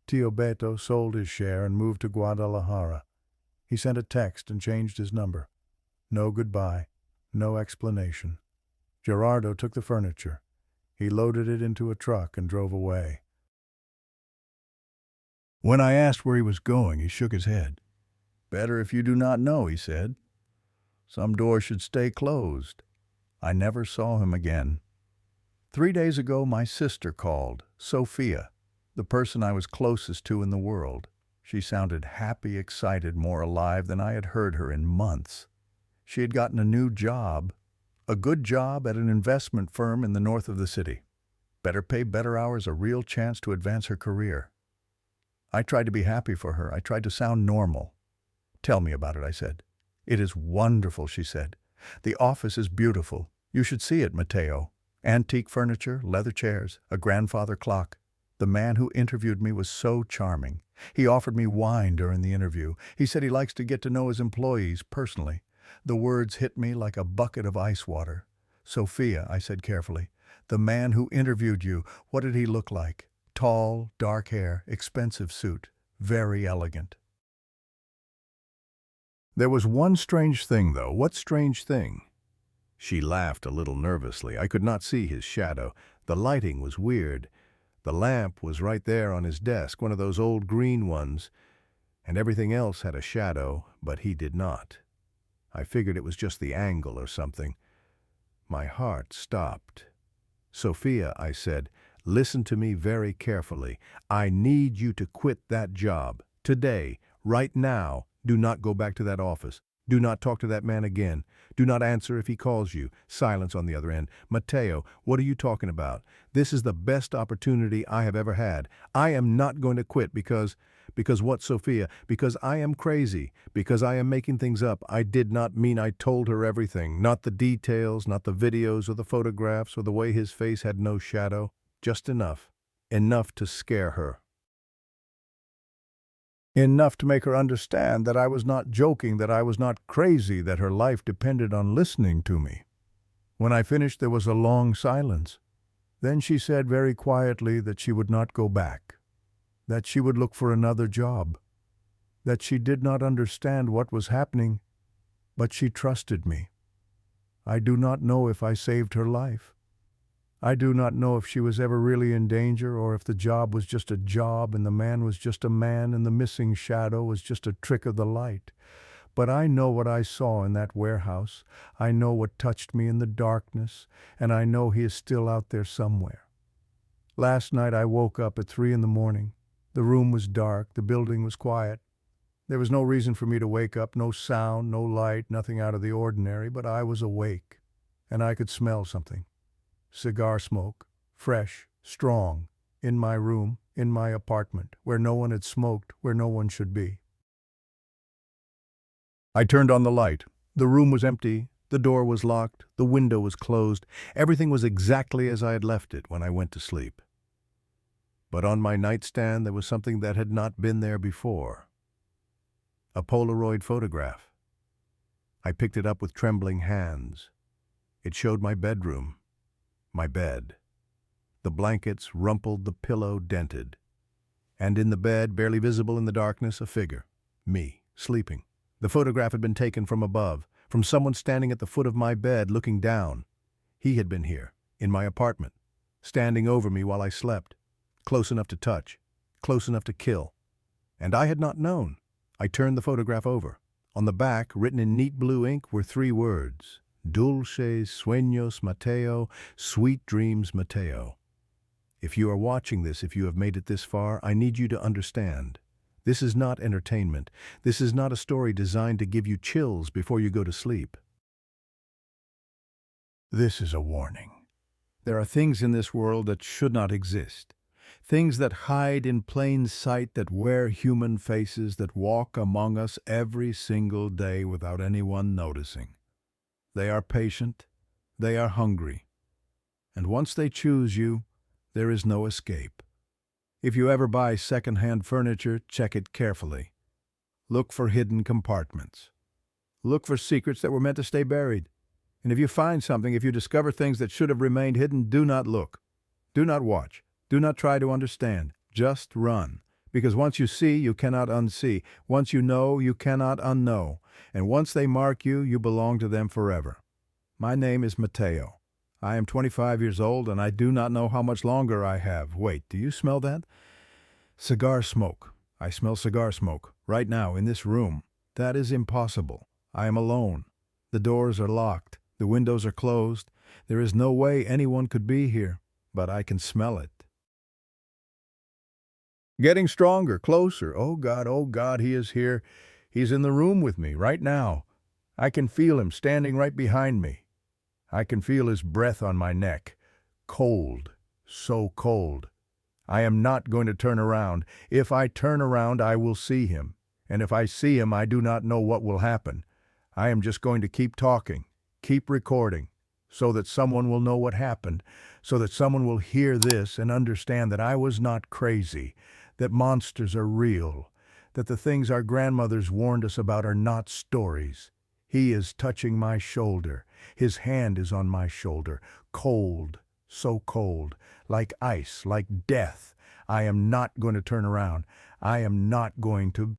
Tio Beto sold his share and moved to Guadalajara. He sent a text and changed his number. No goodbye, no explanation. Gerardo took the furniture. He loaded it into a truck and drove away. When I asked where he was going, he shook his head. "Better if you do not know," he said. "Some doors should stay closed." I never saw him again. 3 days ago, my sister called, Sophia, the person I was closest to in the world. She sounded happy, excited, more alive than I had heard her in months. She had gotten a new job, a good job at an investment firm in the north of the city. Better pay, better hours, a real chance to advance her career. I tried to be happy for her. I tried to sound normal. "Tell me about it," I said. "It is wonderful," she said. "The office is beautiful. You should see it, Mateo. Antique furniture, leather chairs, a grandfather clock. The man who interviewed me was so charming. He offered me wine during the interview. He said he likes to get to know his employees personally. The words hit me like a bucket of ice water. "Sophia," I said carefully, "the man who interviewed you, what did he look like? Tall, dark hair, expensive suit, very elegant." There was one strange thing, though. What strange thing? She laughed a little nervously. I could not see his shadow. The lighting was weird. The lamp was right there on his desk, one of those old green ones, and everything else had a shadow, but he did not. I figured it was just the angle or something. My heart stopped. "Sophia," I said, "listen to me very carefully. I need you to quit that job. Today, right now. Do not go back to that office. Do not talk to that man again. Do not answer if he calls you." Silence on the other end. "Mateo, what are you talking about? This is the best opportunity I have ever had. I am not going to quit because what, Sophia? Because I am crazy. Because I am making things up. I did not mean I told her everything. Not the details, not the videos or the photographs or the way his face had no shadow. Just enough. Enough to scare her. Enough to make her understand that I was not joking, that I was not crazy, that her life depended on listening to me." When I finished, there was a long silence. Then she said very quietly that she would not go back, that she would look for another job, that she did not understand what was happening, but she trusted me. I do not know if I saved her life. I do not know if she was ever really in danger or if the job was just a job and the man was just a man and the missing shadow was just a trick of the light. But I know what I saw in that warehouse. I know what touched me in the darkness, and I know he is still out there somewhere. Last night I woke up at 3 a.m. The room was dark, the building was quiet. There was no reason for me to wake up, no sound, no light, nothing out of the ordinary, but I was awake, and I could smell something. Cigar smoke, fresh, strong, in my room, in my apartment, where no one had smoked, where no one should be. I turned on the light. The room was empty, the door was locked, the window was closed. Everything was exactly as I had left it when I went to sleep. But on my nightstand there was something that had not been there before. A Polaroid photograph. I picked it up with trembling hands. It showed my bedroom. My bed. The blankets rumpled, the pillow dented. And in the bed, barely visible in the darkness, a figure. Me, sleeping. The photograph had been taken from above, from someone standing at the foot of my bed looking down. He had been here, in my apartment, standing over me while I slept, close enough to touch, close enough to kill. And I had not known. I turned the photograph over. On the back, written in neat blue ink, were 3 words. Dulces sueños, Mateo, sweet dreams, Mateo. If you are watching this, if you have made it this far, I need you to understand. This is not entertainment. This is not a story designed to give you chills before you go to sleep. This is a warning. There are things in this world that should not exist. Things that hide in plain sight, that wear human faces, that walk among us every single day without anyone noticing. They are patient, they are hungry, and once they choose you, there is no escape. If you ever buy secondhand furniture, check it carefully. Look for hidden compartments. Look for secrets that were meant to stay buried. And if you find something, if you discover things that should have remained hidden, do not look. Do not watch. Do not try to understand. Just run. Because once you see, you cannot unsee. Once you know, you cannot unknow. And once they mark you, you belong to them forever. My name is Mateo. I am 25 years old, and I do not know how much longer I have. Wait, do you smell that? Cigar smoke. I smell cigar smoke. Right now, in this room. That is impossible. I am alone. The doors are locked. The windows are closed. There is no way anyone could be here, but I can smell it. Getting stronger, closer. Oh God, he is here. He's in the room with me right now. I can feel him standing right behind me. I can feel his breath on my neck. Cold, so cold. I am not going to turn around. If I turn around, I will see him. And if I see him, I do not know what will happen. I am just going to keep talking, keep recording, so that someone will know what happened, so that someone will hear this and understand that I was not crazy, that monsters are real, that the things our grandmothers warned us about are not stories. He is touching my shoulder. His hand is on my shoulder. Cold, so cold, like ice, like death. I am not going to turn around. I am not going to